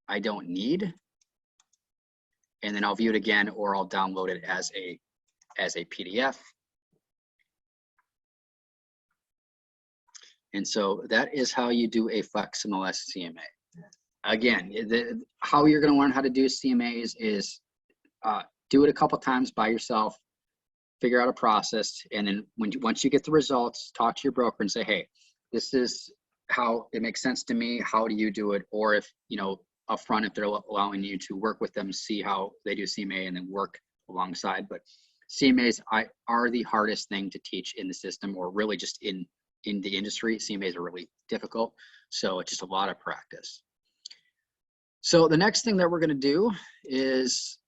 I don't need. And then I'll view it again, or I'll download it as a PDF. And so that is how you do a FlexMLS CMA. Again, how you're gonna learn how to do CMAs is do it a couple times by yourself, figure out a process, and then once you get the results, talk to your broker and say, hey, this is how it makes sense to me. How do you do it? Or if, you know, upfront, if they're allowing you to work with them, see how they do CMA and then work alongside. But CMAs are the hardest thing to teach in the system, or really just in the industry. CMAs are really difficult. So it's just a lot of practice. So the next thing that we're gonna do is,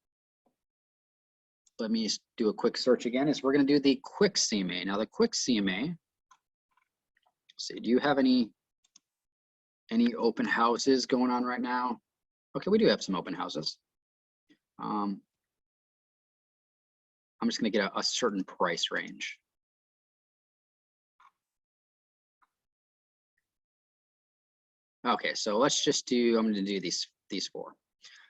let me do a quick search again, is we're gonna do the quick CMA. Now the quick CMA, let's see, do you have any open houses going on right now? Okay, we do have some open houses. I'm just gonna get a certain price range. Okay, so let's just do, I'm gonna do these 4.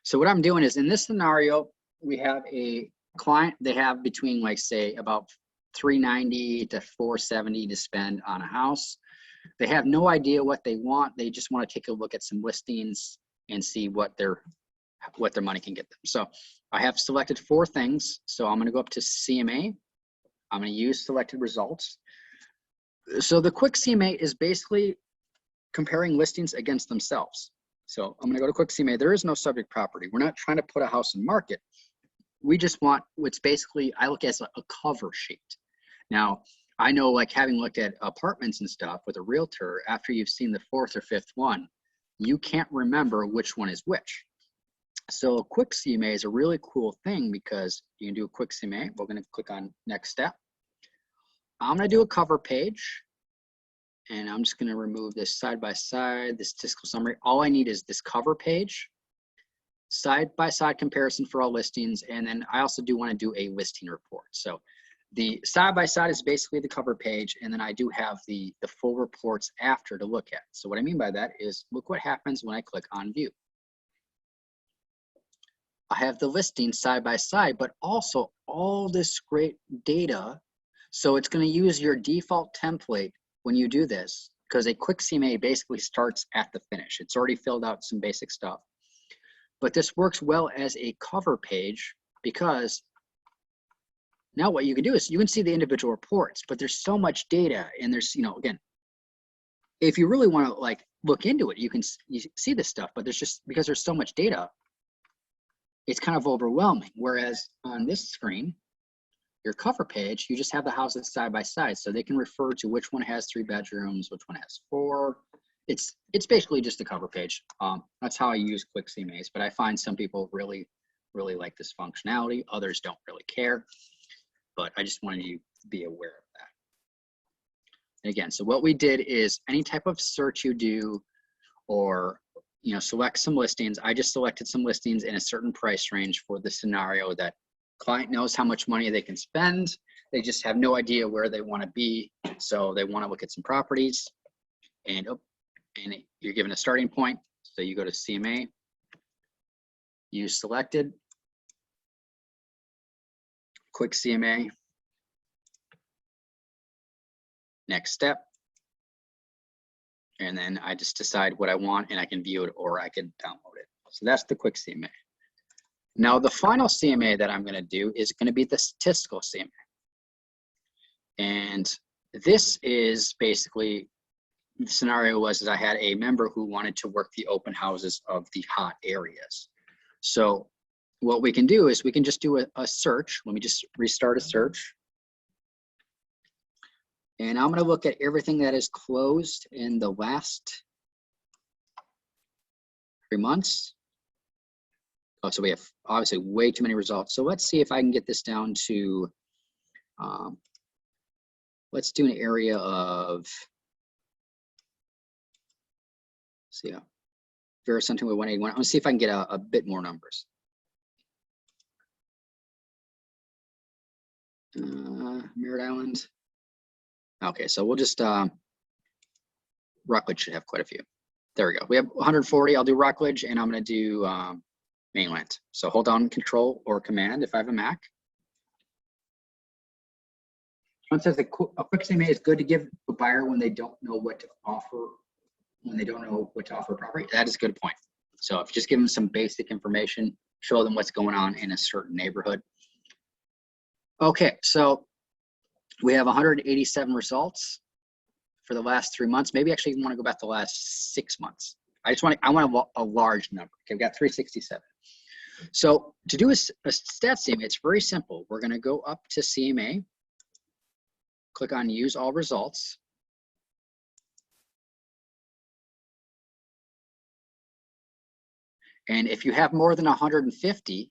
So what I'm doing is, in this scenario, we have a client, they have between, like, say, about $390 to $470 to spend on a house. They have no idea what they want. They just want to take a look at some listings and see what their money can get them. So I have selected 4 things. So I'm going to go up to CMA. I'm going to use selected results. So the quick CMA is basically comparing listings against themselves. So I'm going to go to quick CMA. There is no subject property. We're not trying to put a house in market. We just want what's basically, I look at as a cover sheet. Now, I know, like, having looked at apartments and stuff with a realtor, after you've seen the 4th or 5th one, you can't remember which one is which. So a quick CMA is a really cool thing because you can do a quick CMA. We're going to click on next step. I'm going to do a cover page, and I'm just going to remove this side by side, this statistical summary. All I need is this cover page, side by side comparison for all listings, and then I also do want to do a listing report. So the side by side is basically the cover page, and then I do have the full reports after to look at. So what I mean by that is, look what happens when I click on view. I have the listing side by side, but also all this great data. So it's going to use your default template when you do this, because a quick CMA basically starts at the finish. It's already filled out some basic stuff. But this works well as a cover page, because now what you can do is you can see the individual reports, but there's so much data, and there's, you know, again, if you really want to like look into it, you see this stuff, but there's just, because there's so much data, it's kind of overwhelming. Whereas on this screen, your cover page, you just have the houses side by side, so they can refer to which one has 3 bedrooms, which one has 4. It's basically just a cover page. That's how I use quick CMAs, but I find some people really like this functionality. Others don't really care, but I just wanted you to be aware of that. And again, so what we did is any type of search you do, or select some listings. I just selected some listings in a certain price range for the scenario that client knows how much money they can spend. They just have no idea where they want to be. So they want to look at some properties, and you're given a starting point. So you go to CMA, use selected, quick CMA, next step. And then I just decide what I want, and I can view it or I can download it. So that's the quick CMA. Now the final CMA that I'm going to do is going to be the statistical CMA. And this is basically, the scenario was that I had a member who wanted to work the open houses of the hot areas. So what we can do is we can just do a search. Let me just restart a search. And I'm going to look at everything that is closed in the last 3 months. Oh, so we have obviously way too many results. So let's see if I can get this down to, let's do an area of, see, Vera something with 181. Let's see if I can get a bit more numbers. Merritt Island. Okay, so we'll just, Rockledge should have quite a few. There we go. We have 140. I'll do Rockledge, and I'm going to do mainland. So hold down Control or Command if I have a Mac. It says a quick CMA is good to give a buyer when they don't know what to offer, a property. That is a good point. So if you just give them some basic information, show them what's going on in a certain neighborhood. Okay, so we have 187 results for the last 3 months. Maybe actually you want to go back to the last 6 months. I want a large number. Okay, we've got 367. So to do a stat CMA, it's very simple. We're going to go up to CMA, click on Use All Results. And if you have more than 150,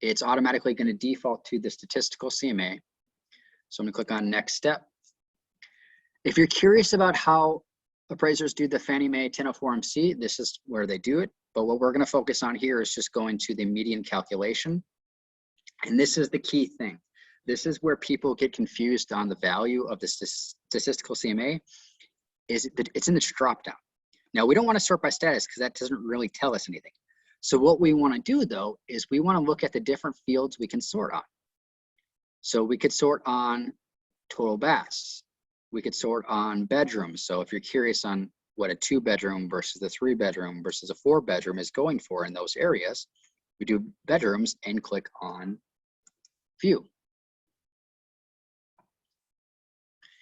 it's automatically going to default to the statistical CMA. So I'm going to click on Next Step. If you're curious about how appraisers do the Fannie Mae 1004MC, this is where they do it. But what we're going to focus on here is just going to the median calculation. And this is the key thing. This is where people get confused on the value of the statistical CMA. It's in this drop down. Now, we don't want to sort by status because that doesn't really tell us anything. So what we want to do, though, is we want to look at the different fields we can sort on. So we could sort on total baths. We could sort on bedrooms. So if you're curious on what a 2-bedroom versus a 3-bedroom versus a 4-bedroom is going for in those areas, we do bedrooms and click on View.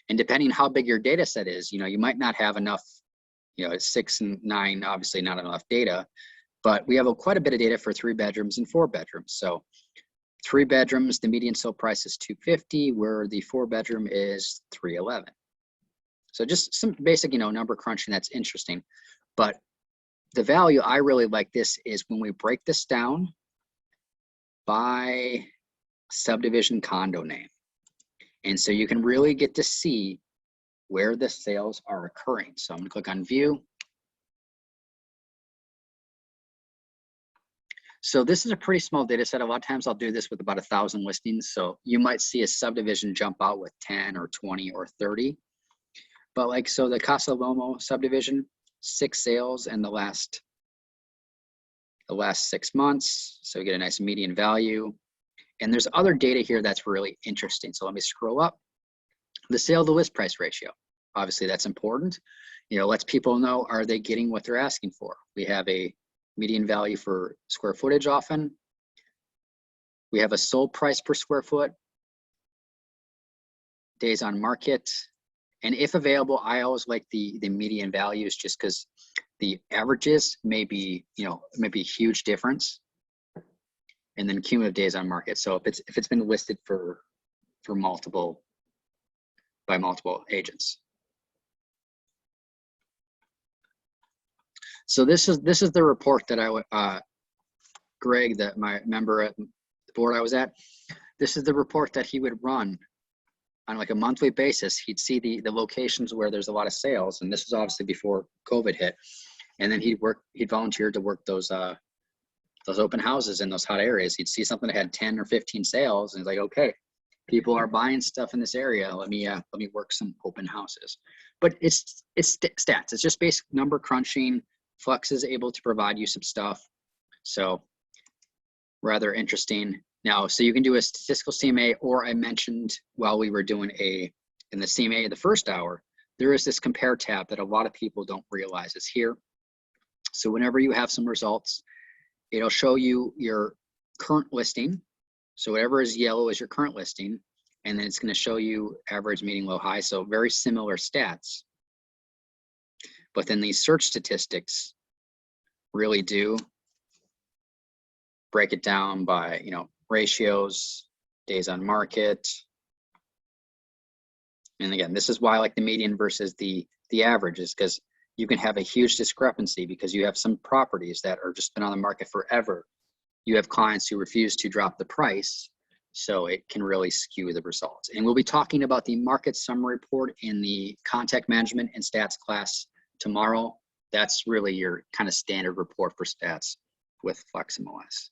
And depending how big your data set is, you might not have enough, 6 and 9, obviously not enough data, but we have quite a bit of data for 3 bedrooms and 4 bedrooms. So 3 bedrooms, the median sale price is $250, where the 4 bedroom is $311. So just some basic, number crunching that's interesting. But the value I really like this is when we break this down by subdivision condo name. And so you can really get to see where the sales are occurring. So I'm gonna click on View. So this is a pretty small data set. A lot of times I'll do this with about 1,000 listings. So you might see a subdivision jump out with 10 or 20 or 30. But so the Casa Lomo subdivision, 6 sales in the last 6 months. So we get a nice median value. And there's other data here that's really interesting. So let me scroll up. The sale to list price ratio. Obviously that's important. Lets people know, are they getting what they're asking for? We have a median value for square footage often. We have a sold price per square foot, days on market, and if available, I always like the median values just because the averages may be, maybe a huge difference. And then cumulative days on market. So if it's been listed for multiple agents. So this is the report that Greg, that my member at the board I was at, this is the report that he would run on a monthly basis. He'd see the locations where there's a lot of sales, and this was obviously before COVID hit. And then he'd volunteer to work those open houses in those hot areas. He'd see something that had 10 or 15 sales, and he's like, okay, people are buying stuff in this area. Let me work some open houses. But it's stats. It's just basic number crunching. Flex is able to provide you some stuff. So rather interesting. Now, so you can do a statistical CMA, or I mentioned while we were doing in the CMA the first hour, there is this compare tab that a lot of people don't realize is here. So whenever you have some results, it'll show you your current listing. So whatever is yellow is your current listing, and then it's going to show you average, median, low, high. So very similar stats. But then these search statistics really do break it down by, ratios, days on market. And again, this is why I like the median versus the averages, because you can have a huge discrepancy because you have some properties that are just been on the market forever. You have clients who refuse to drop the price, so it can really skew the results. And we'll be talking about the market summary report in the contact management and stats class tomorrow. That's really your kind of standard report for stats with FlexMLS.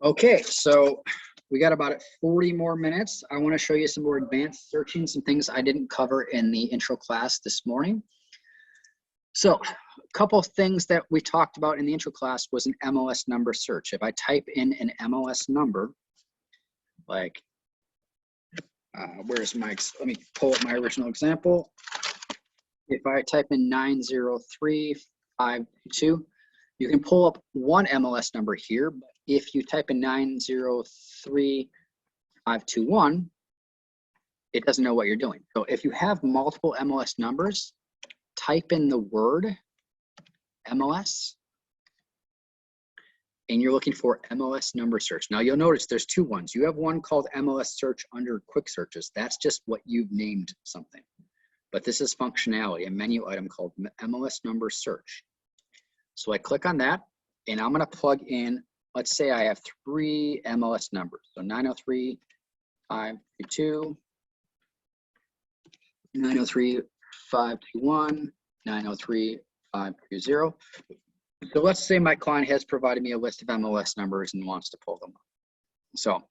Okay, so we got about 40 more minutes. I want to show you some more advanced searching, some things I didn't cover in the intro class this morning. So a couple of things that we talked about in the intro class was an Mls number search. If I type in an Mls number, let me pull up my original example. If I type in 903522, you can pull up one Mls number here, but if you type in 903521, it doesn't know what you're doing. So if you have multiple Mls numbers, type in the word MLS, and you're looking for Mls number search. Now you'll notice there's 2 ones. You have one called MLS search under quick searches. That's just what you've named something. But this is functionality, a menu item called Mls number search. So I click on that, and I'm gonna plug in, let's say I have 3 Mls numbers. So 903522, 903521, 903520. So let's say my client has provided me a list of Mls numbers and wants to pull them up. So I'm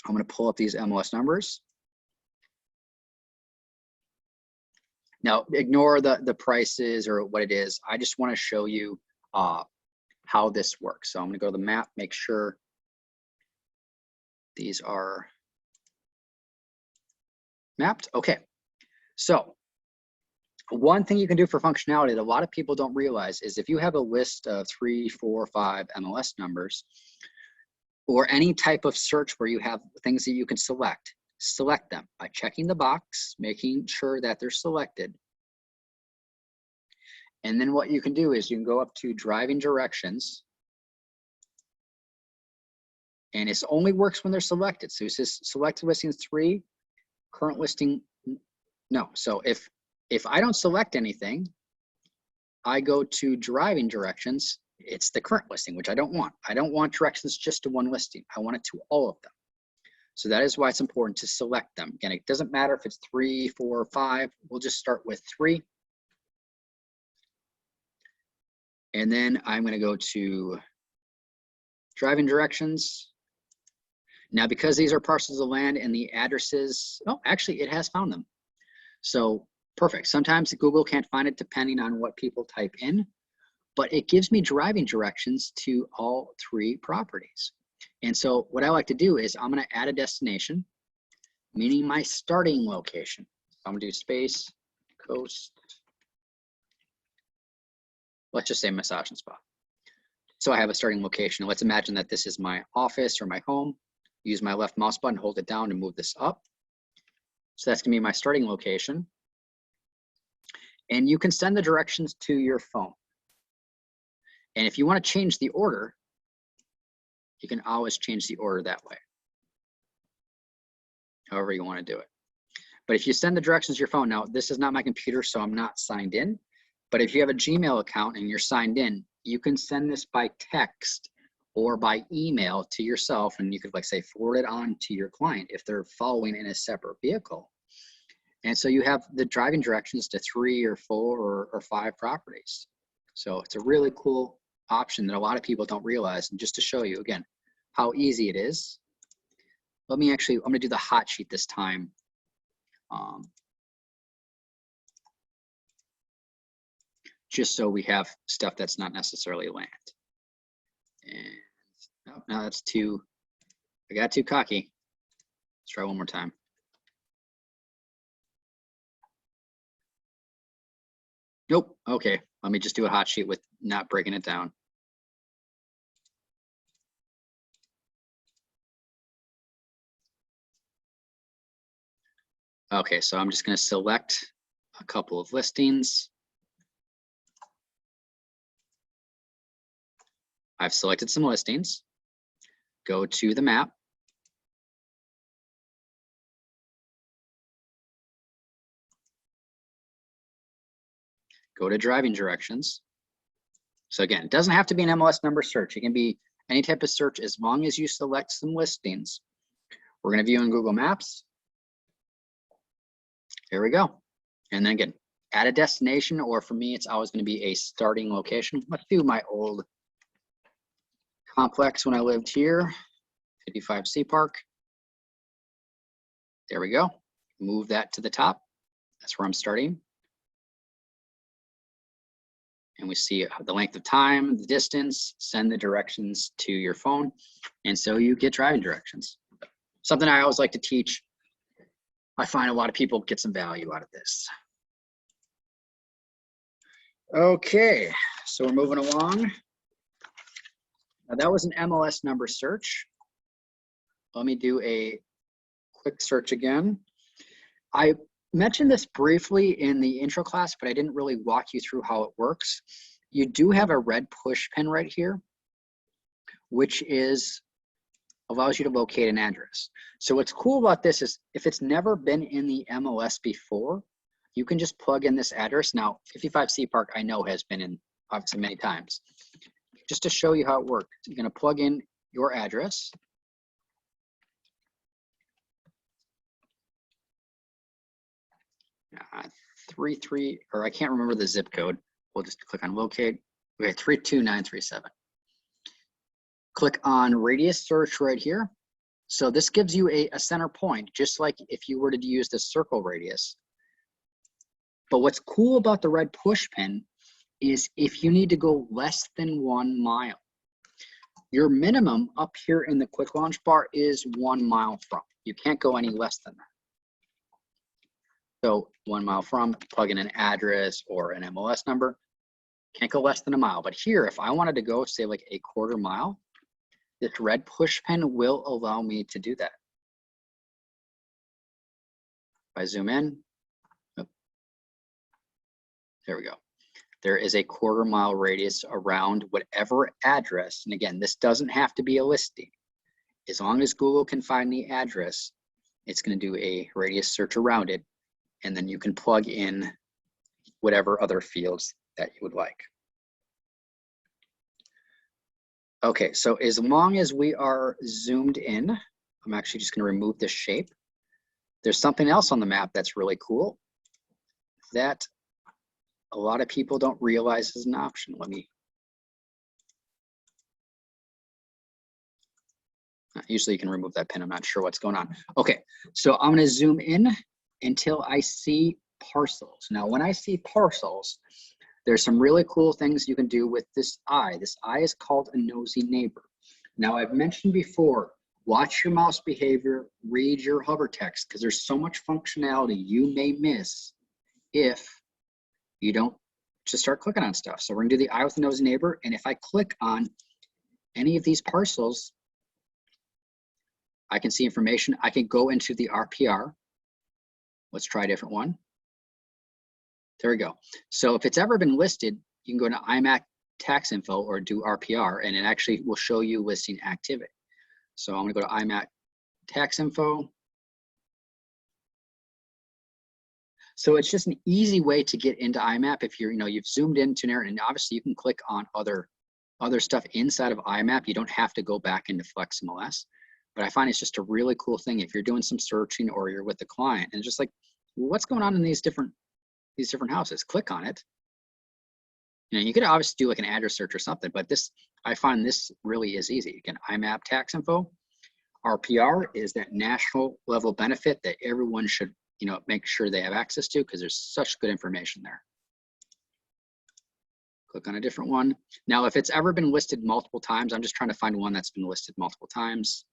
going to pull up these Mls numbers. Now ignore the prices or what it is. I just want to show you how this works. So I'm going to go to the map, make sure these are mapped. Okay. So One thing you can do for functionality that a lot of people don't realize is if you have a list of 3, 4, 5 MLS numbers, or any type of search where you have things that you can select them by checking the box, making sure that they're selected. And then what you can do is you can go up to driving directions, and it only works when they're selected. So it says selected listings 3, current listing, no. So if I don't select anything, I go to driving directions, it's the current listing, which I don't want. I don't want directions just to one listing. I want it to all of them. So that is why it's important to select them. Again, it doesn't matter if it's 3, 4, 5. We'll just start with 3. And then I'm going to go to driving directions. Now, because these are parcels of land and the addresses, oh, actually, it has found them. So perfect. Sometimes Google can't find it depending on what people type in, but it gives me driving directions to all 3 properties. And so what I like to do is I'm going to add a destination, meaning my starting location. I'm going to do space, coast. Let's just say massage and spa. So I have a starting location. Let's imagine that this is my office or my home. Use my left mouse button, hold it down to move this up. So that's gonna be my starting location. And you can send the directions to your phone. And if you want to change the order, you can always change the order that way. However you want to do it. But if you send the directions to your phone, now this is not my computer, so I'm not signed in. But if you have a Gmail account and you're signed in, you can send this by text or by email to yourself, and you could, like, say, forward it on to your client if they're following in a separate vehicle. And so you have the driving directions to 3 or 4 or 5 properties. So it's a really cool option that a lot of people don't realize. And just to show you again how easy it is, let me actually, I'm gonna do the hot sheet this time. Just so we have stuff that's not necessarily land. And no, now that's too, I got too cocky. Let's try one more time. Nope, okay, let me just do a hot sheet with not breaking it down. Okay, so I'm just gonna select a couple of listings. I've selected some listings. Go to the map. Go to driving directions. So again, it doesn't have to be an MLS number search. It can be any type of search as long as you select some listings. We're gonna view in Google Maps. Here we go. And then again, add a destination, or for me, it's always gonna be a starting location. Let's do my old complex when I lived here, 55 C Park. There we go. Move that to the top. That's where I'm starting. And we see the length of time, the distance, send the directions to your phone. And so you get driving directions. Something I always like to teach. I find a lot of people get some value out of this. Okay, so we're moving along. Now that was an MLS number search. Let me do a quick search again. I mentioned this briefly in the intro class, but I didn't really walk you through how it works. You do have a red push pin right here, which allows you to locate an address. So what's cool about this is if it's never been in the MLS before, you can just plug in this address. Now, 55 C Park I know has been in obviously many times. Just to show you how it works, you're gonna plug in your address. Or I can't remember the zip code. We'll just click on locate. Okay, 32937. Click on radius search right here. So this gives you a center point, just like if you were to use the circle radius. But what's cool about the red push pin is if you need to go less than 1 mile, your minimum up here in the quick launch bar is 1 mile from. You can't go any less than that. So 1 mile from, plug in an address or an MLS number. Can't go less than a mile. But here, if I wanted to go, say like a 1/4 mile, this red push pin will allow me to do that. If I zoom in, oh, there we go. There is a 1/4 mile radius around whatever address. And again, this doesn't have to be a listing. As long as Google can find the address, it's going to do a radius search around it. And then you can plug in whatever other fields that you would like. Okay, so as long as we are zoomed in, I'm actually just going to remove this shape. There's something else on the map that's really cool that a lot of people don't realize is an option. Usually you can remove that pin. I'm not sure what's going on. Okay, so I'm going to zoom in until I see parcels. Now, when I see parcels, there's some really cool things you can do with this eye. This eye is called a nosy neighbor. Now, I've mentioned before, watch your mouse behavior, read your hover text, because there's so much functionality you may miss if you don't just start clicking on stuff. So we're gonna do the eye with the nosy neighbor, and if I click on any of these parcels, I can see information. I can go into the RPR. Let's try a different one. There we go. So if it's ever been listed, you can go to IMAC tax info or do RPR, and it actually will show you listing activity. So I'm gonna go to IMAC tax info. So it's just an easy way to get into IMAP if you've zoomed into an area, and obviously you can click on other stuff inside of IMAP. You don't have to go back into FlexMLS, but I find it's just a really cool thing if you're doing some searching or you're with the client and just like, what's going on in these different houses? Click on it. You could obviously do like an address search or something, but I find this really is easy. Again, IMAP tax info. RPR is that national level benefit that everyone should make sure they have access to, because there's such good information there. Click on a different one. Now, if it's ever been listed multiple times, I'm just trying to find one that's been listed multiple times.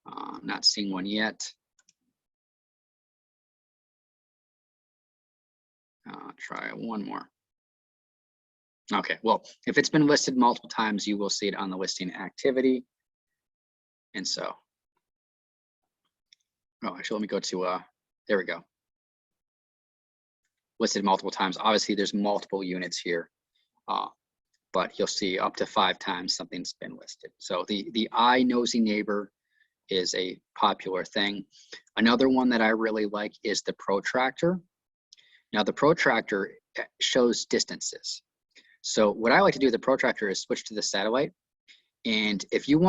I'm not seeing one yet. Try one more. Okay, well, if it's been listed multiple times, you will see it on the listing activity. And so, actually, let me go to, there we go. Listed multiple times. Obviously, there's multiple units here, but you'll see up to 5 times something's been listed. So the eye nosy neighbor is a popular thing. Another one that I really like is the Protractor. Now, the Protractor shows distances. So what I like to do with the Protractor is switch to the satellite. And if you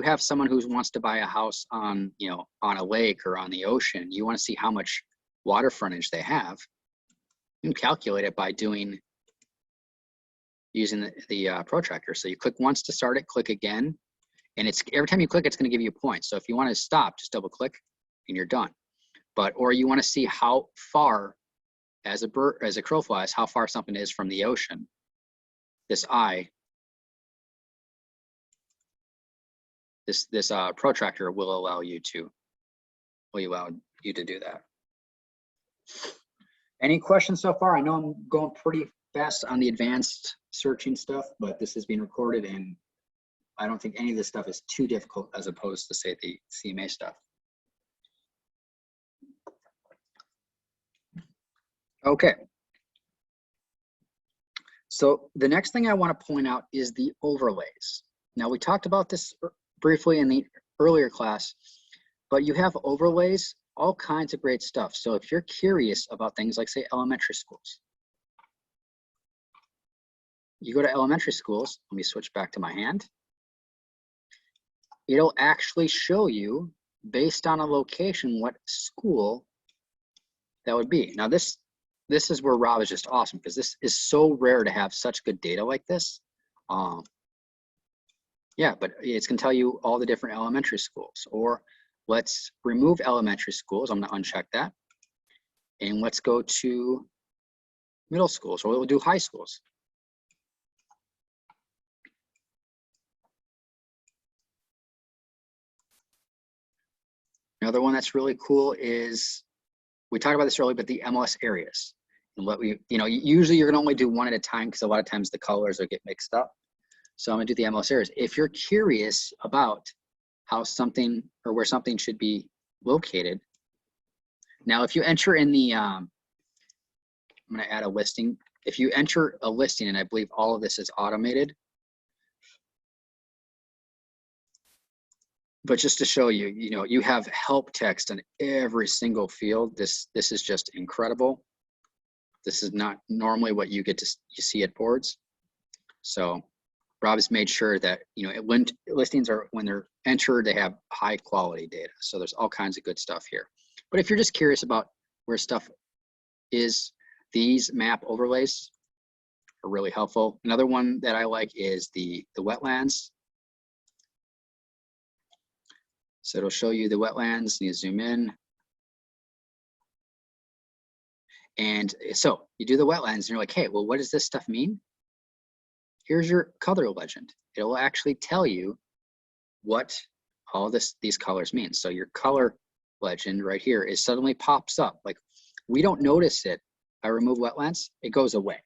have someone who wants to buy a house on a lake or on the ocean, you want to see how much water frontage they have, you can calculate it by using the Protractor. So you click once to start it, click again, and every time you click, it's going to give you a point. So if you want to stop, just double click and you're done. Or you want to see how far, as a crow flies, how far something is from the ocean. This eye, this Protractor will allow you to do that. Any questions so far? I know I'm going pretty fast on the advanced searching stuff, but this is being recorded, and I don't think any of this stuff is too difficult as opposed to, say, the CMA stuff. Okay. So the next thing I want to point out is the overlays. Now, we talked about this briefly in the earlier class, but you have overlays, all kinds of great stuff. So if you're curious about things like, say, elementary schools, you go to elementary schools. Let me switch back to my hand. It'll actually show you, based on a location, what school that would be. Now, this is where Rob is just awesome, because this is so rare to have such good data like this. Yeah, but it's going to tell you all the different elementary schools. Or let's remove elementary schools. I'm going to uncheck that. And let's go to middle schools, or we'll do high schools. Another one that's really cool is we talked about this earlier, but the MLS areas. And what we, usually you're gonna only do one at a time because a lot of times the colors will get mixed up. So I'm gonna do the MLS areas. If you're curious about how something or where something should be located, now if you enter in the, I'm gonna add a listing. If you enter a listing, and I believe all of this is automated, but just to show you, you have help text in every single field. This is just incredible. This is not normally what you get to see at boards. So Rob has made sure that, listings are, when they're entered, they have high quality data. So there's all kinds of good stuff here. But if you're just curious about where stuff is, these map overlays are really helpful. Another one that I like is the wetlands. So it'll show you the wetlands. You zoom in. And so you do the wetlands and you're like, hey, well, what does this stuff mean? Here's your color legend. It will actually tell you what all these colors mean. So your color legend right here is suddenly pops up. Like, we don't notice it. I remove wetlands, it goes away.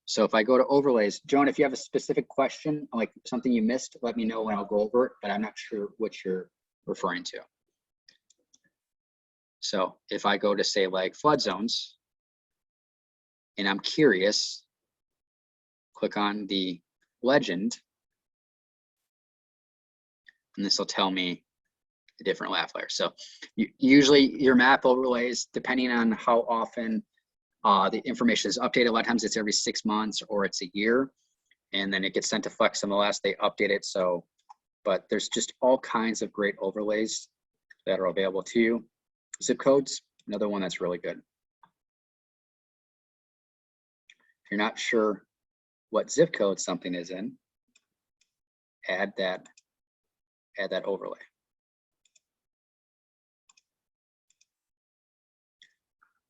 So if I go to overlays, Joan, if you have a specific question, like something you missed, let me know and I'll go over it, but I'm not sure what you're referring to. So if I go to say like flood zones, and I'm curious, click on the legend, and this will tell me the different lap layers. So usually your map overlays, depending on how often the information is updated, a lot of times it's every 6 months or it's a year, and then it gets sent to FlexMLS, they update it. So, but there's just all kinds of great overlays that are available to you. Zip codes, another one that's really good. If you're not sure what zip code something is in, add that overlay.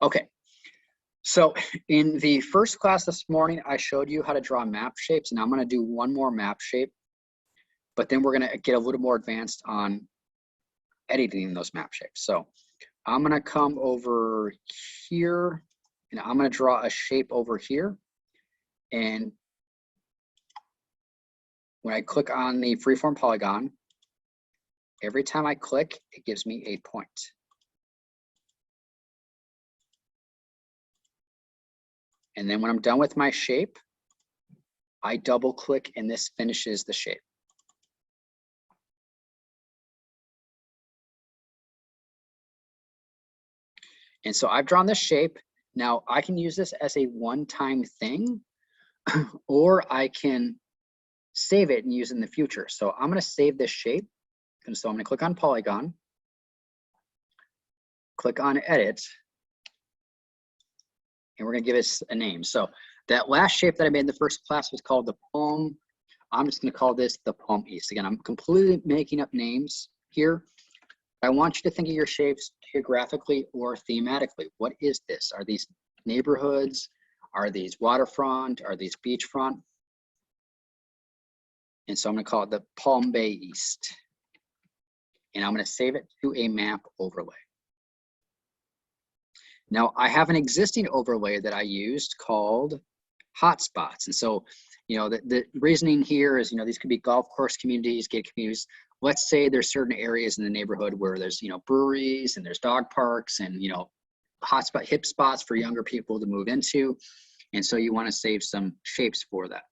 Okay, so in the first class this morning, I showed you how to draw map shapes, and I'm gonna do one more map shape, but then we're gonna get a little more advanced on editing those map shapes. So I'm gonna come over here, and I'm gonna draw a shape over here. And when I click on the freeform polygon, every time I click, it gives me a point. And then when I'm done with my shape, I double click and this finishes the shape. And so I've drawn this shape. Now I can use this as a one-time thing, or I can save it and use it in the future. So I'm gonna save this shape. And so I'm gonna click on polygon, click on edit, and we're gonna give it a name. So that last shape that I made in the first class was called the palm. I'm just gonna call this the palm east. Again, I'm completely making up names here. I want you to think of your shapes geographically or thematically. What is this? Are these neighborhoods? Are these waterfront? Are these beachfront? And so I'm gonna call it the Palm Bay East. And I'm gonna save it to a map overlay. Now I have an existing overlay that I used called hotspots. And so, the reasoning here is, these could be golf course communities, gated communities. Let's say there's certain areas in the neighborhood where there's, breweries and there's dog parks and, hotspot hip spots for younger people to move into. And so you want to save some shapes for that.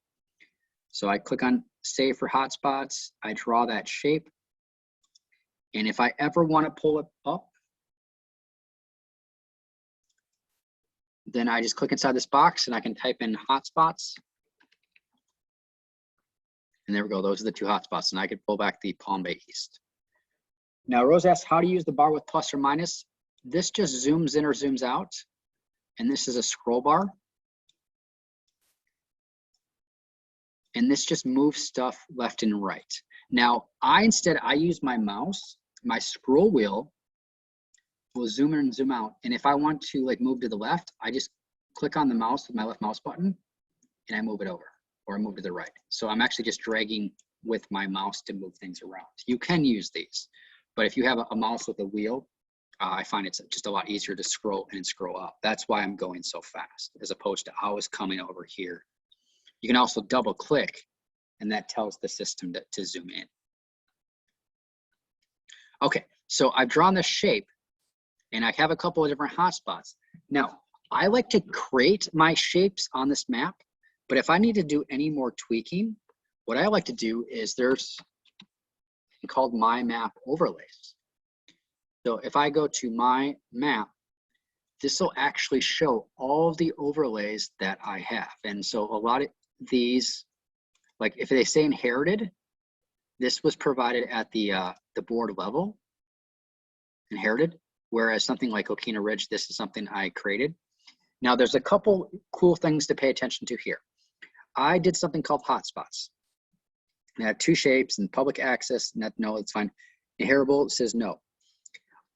So I click on save for hotspots. I draw that shape. And if I ever want to pull it up, then I just click inside this box and I can type in hotspots. And there we go, those are the two hotspots. And I could pull back the Palm Bay East. Now Rose asks how to use the bar with plus or minus. This just zooms in or zooms out. And this is a scroll bar. And this just moves stuff left and right. Now, I use my mouse, my scroll wheel will zoom in and zoom out. And if I want to move to the left, I just click on the mouse with my left mouse button and I move it over or I move to the right. So I'm actually just dragging with my mouse to move things around. You can use these, but if you have a mouse with a wheel, I find it's just a lot easier to scroll and scroll up. That's why I'm going so fast, as opposed to I was coming over here. You can also double click, and that tells the system to zoom in. Okay, so I've drawn this shape, and I have a couple of different hotspots. Now, I like to create my shapes on this map, but if I need to do any more tweaking, what I like to do is there's called My Map Overlays. So if I go to My Map, this will actually show all of the overlays that I have. And so a lot of these, like if they say inherited, this was provided at the board level, inherited, whereas something like Coquina Ridge, this is something I created. Now there's a couple cool things to pay attention to here. I did something called hotspots. I have two shapes and public access, no, it's fine. Inheritable says no.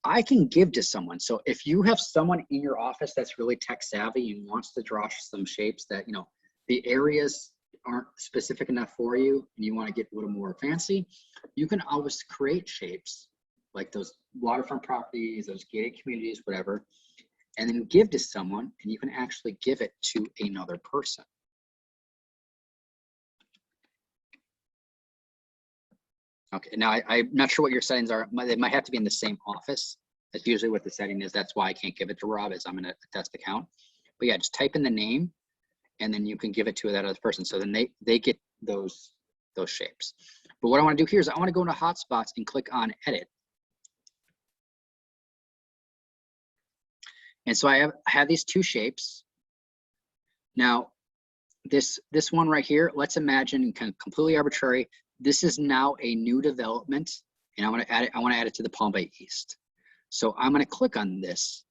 I can give to someone. So if you have someone in your office that's really tech savvy and wants to draw some shapes that, you know, the areas aren't specific enough for you and you want to get a little more fancy, you can always create shapes like those waterfront properties, those gated communities, whatever, and then give to someone, and you can actually give it to another person. Okay, now I'm not sure what your settings are. They might have to be in the same office. That's usually what the setting is. That's why I can't give it to Rob, is I'm gonna test account. But yeah, just type in the name, and then you can give it to that other person. So then they get those shapes. But what I wanna do here is I wanna go into hotspots and click on edit. And so I have these two shapes. Now, this one right here, let's imagine kind of completely arbitrary. This is now a new development, and I want to add it to the Palm Bay East. So I'm going to click on this,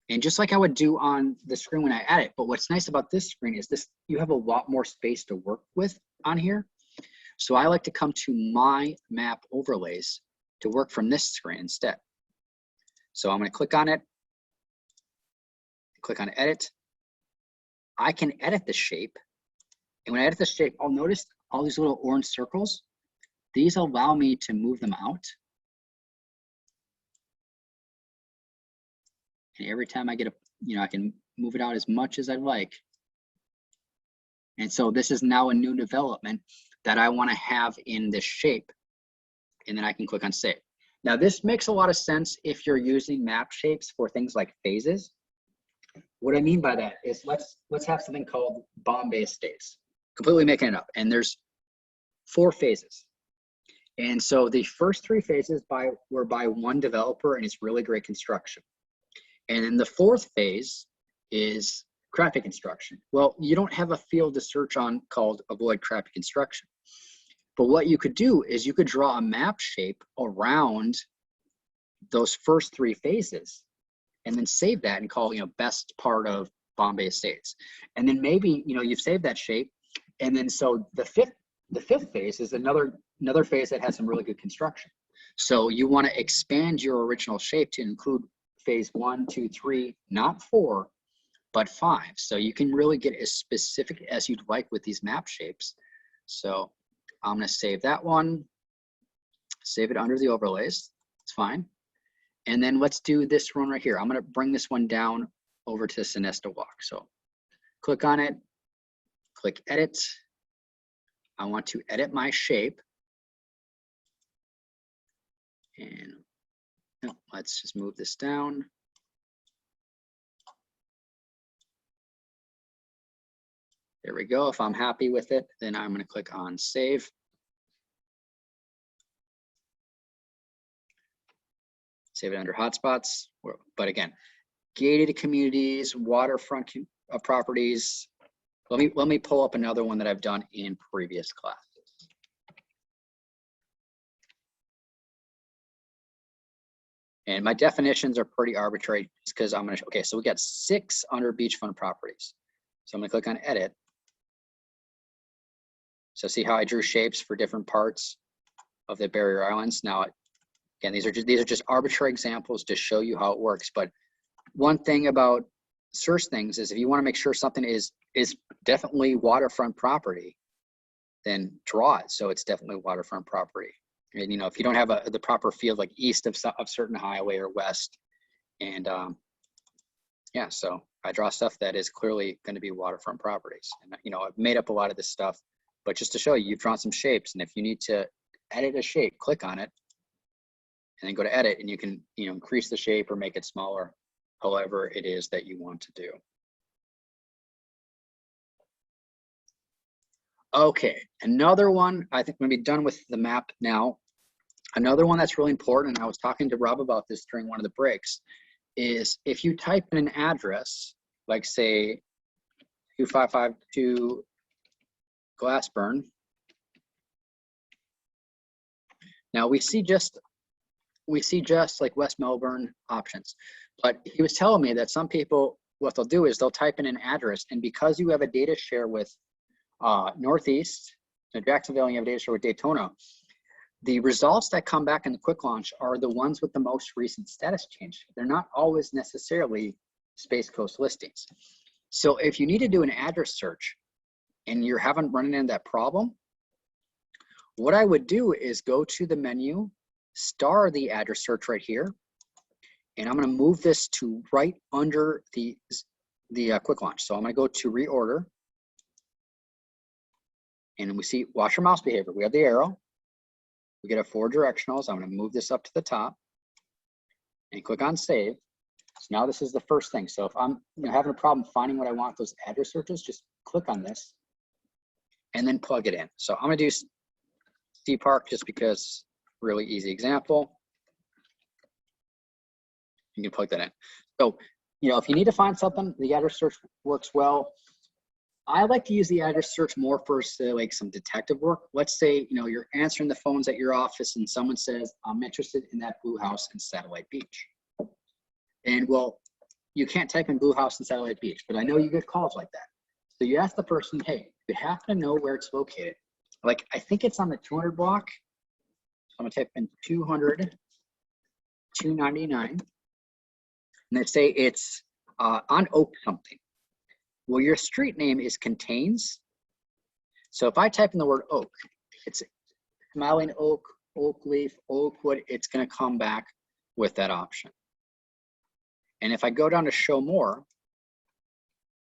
and just like I would do on the screen when I add it, but what's nice about this screen is this, you have a lot more space to work with on here. So I like to come to My Map Overlays to work from this screen instead. So I'm going to click on it, click on edit. I can edit the shape, and when I edit the shape, I'll notice all these little orange circles. These allow me to move them out. And every time I get a, you know, I can move it out as much as I like. And so this is now a new development that I want to have in this shape. And then I can click on save. Now this makes a lot of sense if you're using map shapes for things like phases. What I mean by that is let's have something called Bombay Estates. Completely making it up. And there's 4 phases. And so the first 3 phases were by one developer, and it's really great construction. And then the 4th phase is crappy construction. Well, you don't have a field to search on called avoid crappy construction. But what you could do is you could draw a map shape around those first 3 phases and then save that and call, you know, best part of Bombay Estates. And then maybe, you know, you've saved that shape. And then so the fifth phase is another phase that has some really good construction. So you want to expand your original shape to include phase 1, 2, 3, not 4, but 5. So you can really get as specific as you'd like with these map shapes. So I'm going to save that one, save it under the overlays. It's fine. And then let's do this one right here. I'm going to bring this one down over to Sinesta Walk. So click on it, click edit. I want to edit my shape. And no, let's just move this down. There we go. If I'm happy with it, then I'm going to click on save. Save it under hotspots. But again, gated communities, waterfront properties. Let me pull up another one that I've done in previous classes. And my definitions are pretty arbitrary because I'm going to, okay, so we got 6 under beachfront properties. So I'm going to click on edit. So see how I drew shapes for different parts of the barrier islands. Now, again, these are just arbitrary examples to show you how it works. But one thing about search things is if you want to make sure something is definitely waterfront property, then draw it so it's definitely waterfront property. And, you know, if you don't have the proper field, like east of certain highway or west, and yeah, so I draw stuff that is clearly going to be waterfront properties. And, you know, I've made up a lot of this stuff, but just to show you, you've drawn some shapes. And if you need to edit a shape, click on it and then go to edit, and you can, you know, increase the shape or make it smaller, however it is that you want to do. Okay, another one, I think I'm gonna be done with the map now. Another one that's really important, and I was talking to Rob about this during one of the breaks, is if you type in an address, like say 2552 Glassburn. Now we see just like West Melbourne options, but he was telling me that some people, what they'll do is they'll type in an address, and because you have a data share with Northeast, Jacksonville, and you have a data share with Daytona, the results that come back in the quick launch are the ones with the most recent status change. They're not always necessarily Space Coast listings. So if you need to do an address search and you haven't run into that problem, what I would do is go to the menu, star the address search right here, and I'm going to move this to right under the quick launch. So I'm going to go to reorder, and we see watch your mouse behavior. We have the arrow. We get a 4 directionals. I'm going to move this up to the top and click on save. So now this is the first thing. So if I'm having a problem finding what I want, those address searches, just click on this and then plug it in. So I'm going to do C Park just because really easy example. You can plug that in. So, you know, if you need to find something, the address search works well. I like to use the address search more for, say, like some detective work. Let's say, you know, you're answering the phones at your office and someone says, I'm interested in that blue house in Satellite Beach. And well, you can't type in blue house in Satellite Beach, but I know you get calls like that. So you ask the person, hey, you have to know where it's located. Like, I think it's on the 200 block. So I'm gonna type in 200, 299. And they say it's on Oak something. Well, your street name is Contains. So if I type in the word oak, it's smiling oak, oak leaf, oak wood, it's going to come back with that option. And if I go down to show more,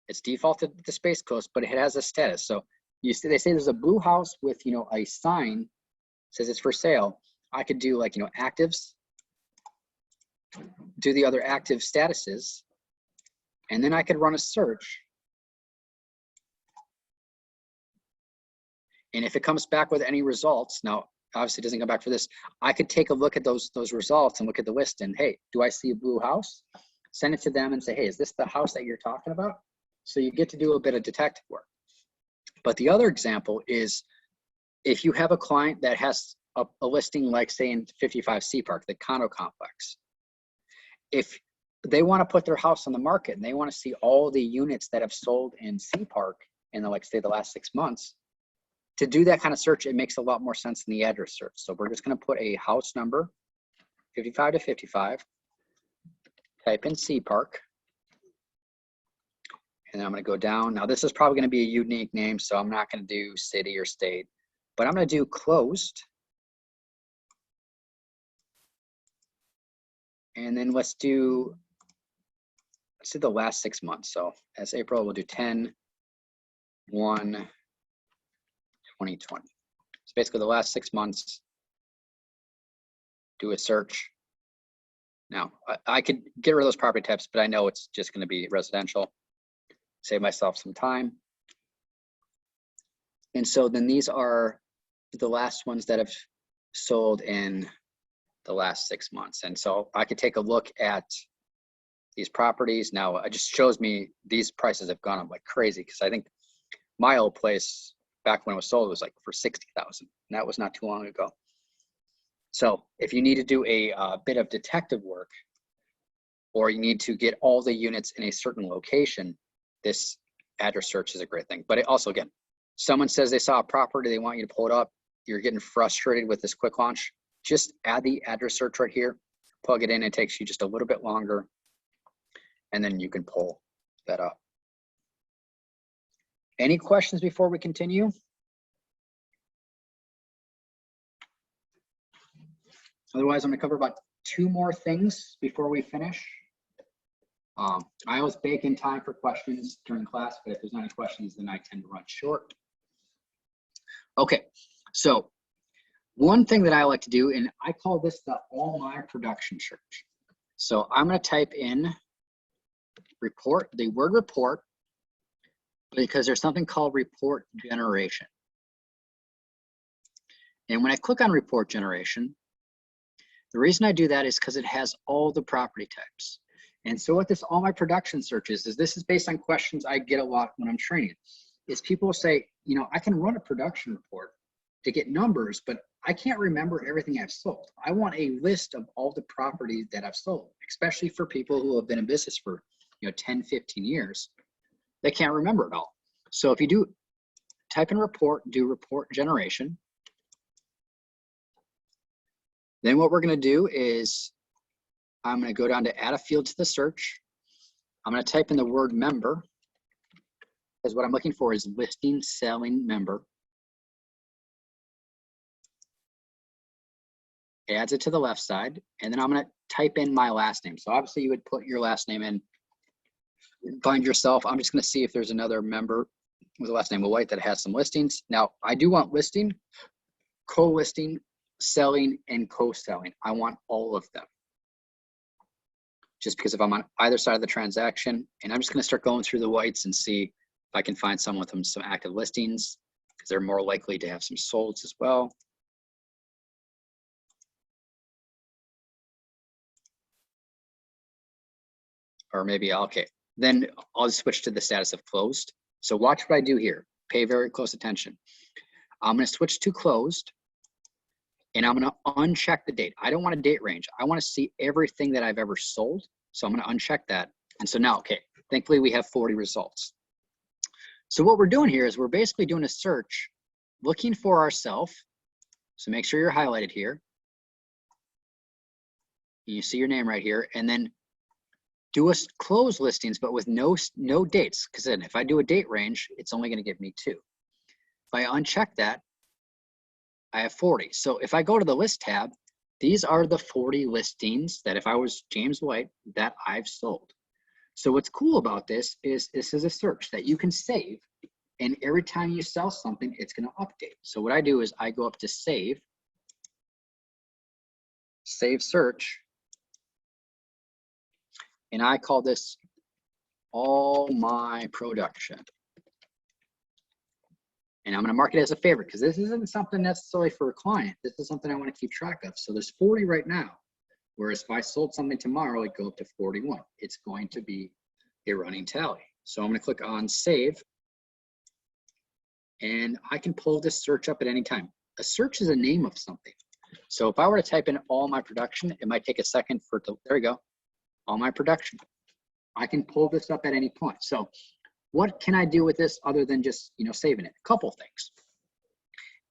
it's defaulted to Space Coast, but it has a status. So you see, they say there's a blue house with, you know, a sign says it's for sale. I could do like, you know, actives, do the other active statuses, and then I could run a search. And if it comes back with any results, now obviously it doesn't come back for this, I could take a look at those results and look at the list and, hey, do I see a blue house? Send it to them and say, hey, is this the house that you're talking about? So you get to do a bit of detective work. But the other example is if you have a client that has a listing like, say, in 55 C Park, the condo complex. If they want to put their house on the market and they want to see all the units that have sold in C Park in the, like, say, the last 6 months, to do that kind of search, it makes a lot more sense than the address search. So we're just going to put a house number, 55 to 55, type in C Park, and then I'm going to go down. Now this is probably going to be a unique name, so I'm not going to do city or state, but I'm going to do closed. And then let's do the last 6 months. So as April, we'll do 10/1/2020. So basically the last 6 months, do a search. Now I could get rid of those property types, but I know it's just going to be residential. Save myself some time. And so then these are the last ones that have sold in the last 6 months. And so I could take a look at these properties. Now it just shows me these prices have gone up like crazy, because I think my old place back when it was sold was like for 60,000, and that was not too long ago. So if you need to do a bit of detective work, or you need to get all the units in a certain location, this address search is a great thing. But it also, again, someone says they saw a property, they want you to pull it up, you're getting frustrated with this quick launch, just add the address search right here, plug it in, it takes you just a little bit longer, and then you can pull that up. Any questions before we continue? Otherwise, I'm gonna cover about 2 more things before we finish. I always bake in time for questions during class, but if there's not any questions, then I tend to run short. Okay, so one thing that I like to do, and I call this the all my production search. So I'm gonna type in report, the word report, because there's something called report generation. And when I click on report generation, the reason I do that is because it has all the property types. And so what this all my production search is this is based on questions I get a lot when I'm training. Is people say, you know, I can run a production report to get numbers, but I can't remember everything I've sold. I want a list of all the properties that I've sold, especially for people who have been in business for 10, 15 years. They can't remember it all. So if you do type in report, do report generation, then what we're going to do is I'm going to go down to add a field to the search. I'm going to type in the word member, because what I'm looking for is listing selling member. Adds it to the left side, and then I'm going to type in my last name. So obviously you would put your last name in, find yourself. I'm just going to see if there's another member with a last name of White that has some listings. Now I do want listing, co-listing, selling, and co-selling. I want all of them. Just because if I'm on either side of the transaction, and I'm just going to start going through the Whites and see if I can find some with them some active listings, because they're more likely to have some solds as well. Or maybe, okay, then I'll just switch to the status of closed. So watch what I do here. Pay very close attention. I'm going to switch to closed, and I'm going to uncheck the date. I don't want a date range. I want to see everything that I've ever sold. So I'm going to uncheck that. And so now, okay, thankfully we have 40 results. So what we're doing here is we're basically doing a search looking for ourselves. So make sure you're highlighted here. You see your name right here, and then do a close listings, but with no dates. Because then if I do a date range, it's only going to give me 2. If I uncheck that, I have 40. So if I go to the list tab, these are the 40 listings that if I was James White that I've sold. So what's cool about this is a search that you can save, and every time you sell something, it's going to update. So what I do is I go up to save search, and I call this all my production. And I'm going to mark it as a favorite because this isn't something necessarily for a client. This is something I want to keep track of. So there's 40 right now. Whereas if I sold something tomorrow, it'd go up to 41. It's going to be a running tally. So I'm going to click on save. And I can pull this search up at any time. A search is a name of something. So if I were to type in all my production, it might take a second for it to, there we go, all my production. I can pull this up at any point. So what can I do with this other than just, saving it? A couple things.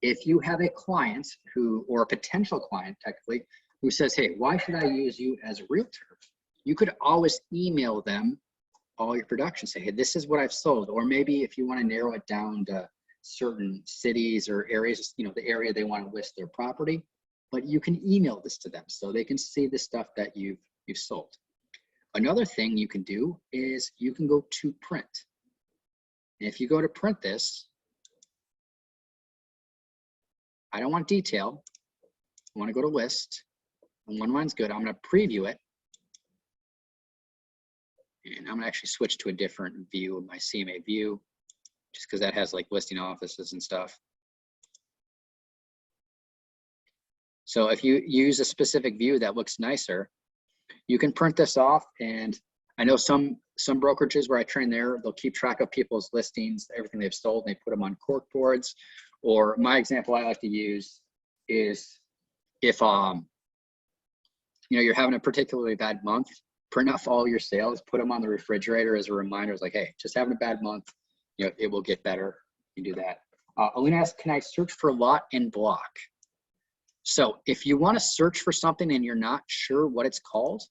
If you have a client who, or a potential client technically, who says, hey, why should I use you as a realtor? You could always email them all your production, say, hey, this is what I've sold. Or maybe if you want to narrow it down to certain cities or areas, the area they want to list their property, but you can email this to them so they can see the stuff that you've sold. Another thing you can do is you can go to print. And if you go to print this, I don't want detail. I want to go to list. And one line's good. I'm going to preview it. And I'm going to actually switch to a different view of my CMA view, just because that has like listing offices and stuff. So if you use a specific view that looks nicer, you can print this off. And I know some brokerages where I train there, they'll keep track of people's listings, everything they've sold, and they put them on cork boards. Or my example I like to use is if you're having a particularly bad month, print off all your sales, put them on the refrigerator as a reminder. It's like, hey, just having a bad month, it will get better. You do that. Alina asks, can I search for lot and block? So if you want to search for something and you're not sure what it's called,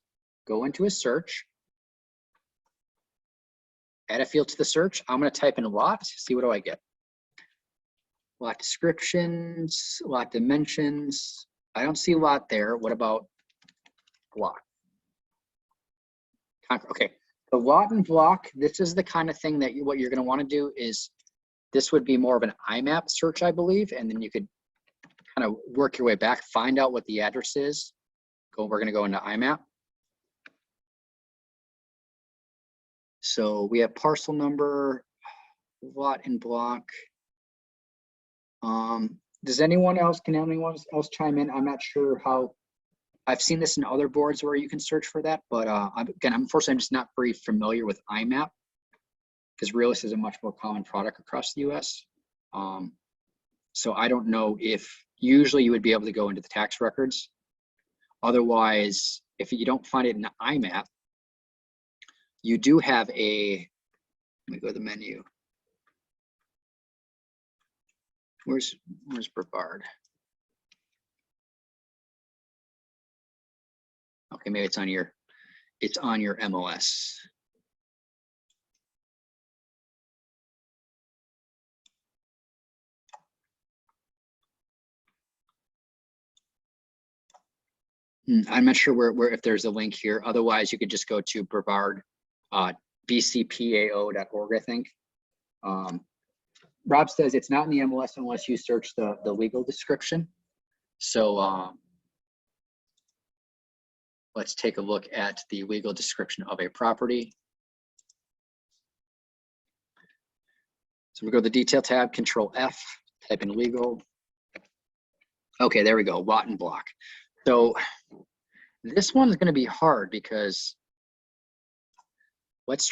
go into a search, add a field to the search. I'm going to type in lot, see what do I get. Lot descriptions, lot dimensions, I don't see lot there. What about block? Okay, the lot and block, this is the kind of thing that what you're going to want to do is, this would be more of an IMAP search, I believe, and then you could kind of work your way back, find out what the address is. We're going to go into IMAP. So we have parcel number, lot and block. Does anyone else, can anyone else chime in? I'm not sure how, I've seen this in other boards where you can search for that, but again, unfortunately, I'm just not very familiar with IMAP because Realist is a much more common product across the US. So I don't know if, usually you would be able to go into the tax records. Otherwise, if you don't find it in the IMAP, you do have a, let me go to the menu. Where's Brevard? Okay, maybe it's on your MLS. I'm not sure where if there's a link here. Otherwise, you could just go to Brevard, bcpao.org, I think. Rob says it's not in the MLS unless you search the legal description. So let's take a look at the legal description of a property. So we go to the detail tab, Control F, type in legal. Okay, there we go, lot and block. So this one is going to be hard because let's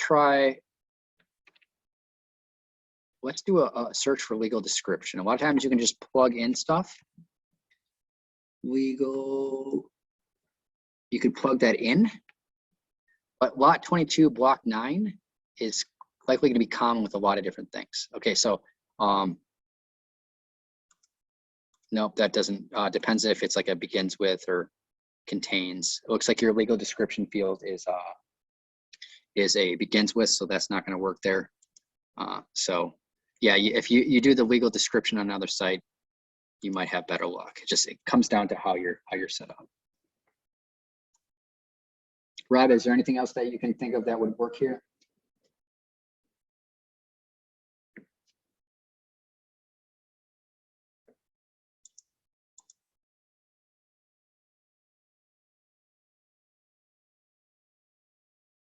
do a search for legal description. A lot of times you can just plug in stuff. Legal, you could plug that in, but lot 22 block 9 is likely going to be common with a lot of different things. Okay, so nope, that doesn't, depends if it's like a begins with or contains. It looks like your legal description field is a begins with, so that's not going to work there. So yeah, if you do the legal description on another site, you might have better luck. It comes down to how you're set up. Rob, is there anything else that you can think of that would work here?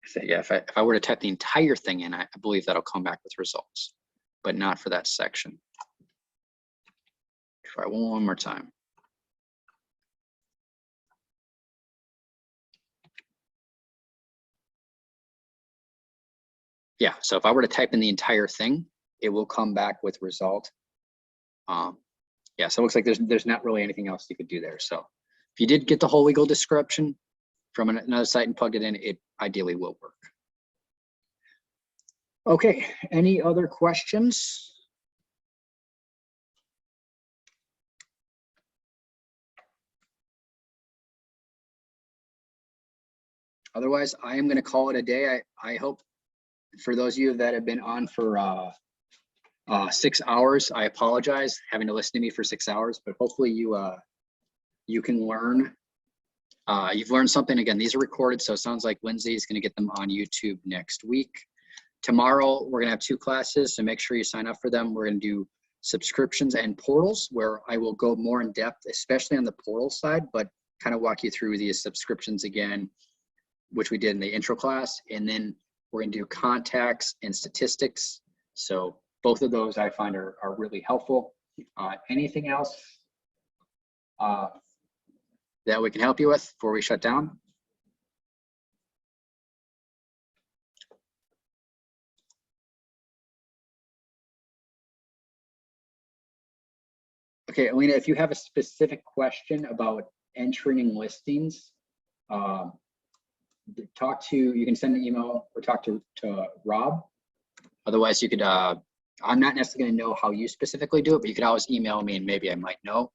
So yeah, if I were to type the entire thing in, I believe that'll come back with results, but not for that section. Try one more time. Yeah, so if I were to type in the entire thing, it will come back with result. Yeah, so it looks like there's not really anything else you could do there. So if you did get the whole legal description from another site and plugged it in, it ideally will work. Okay, any other questions? Otherwise, I am going to call it a day. I hope for those of you that have been on for 6 hours, I apologize having to listen to me for 6 hours, but hopefully you can learn. You've learned something. Again, these are recorded, so it sounds like Lindsay is going to get them on YouTube next week. Tomorrow, we're going to have 2 classes, so make sure you sign up for them. We're going to do subscriptions and portals, where I will go more in depth, especially on the portal side, but kind of walk you through these subscriptions again, which we did in the intro class. And then we're going to do contacts and statistics. So both of those I find are really helpful. Anything else that we can help you with before we shut down? Okay, Alina, if you have a specific question about entering listings, you can send an email or talk to Rob. Otherwise, you could, I'm not necessarily gonna know how you specifically do it, but you could always email me and maybe I might know.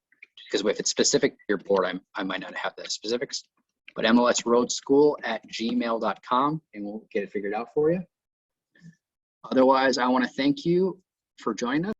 Because if it's specific to your board, I might not have the specifics. But mlsroadschool@gmail.com and we'll get it figured out for you. Otherwise, I wanna thank you for joining us.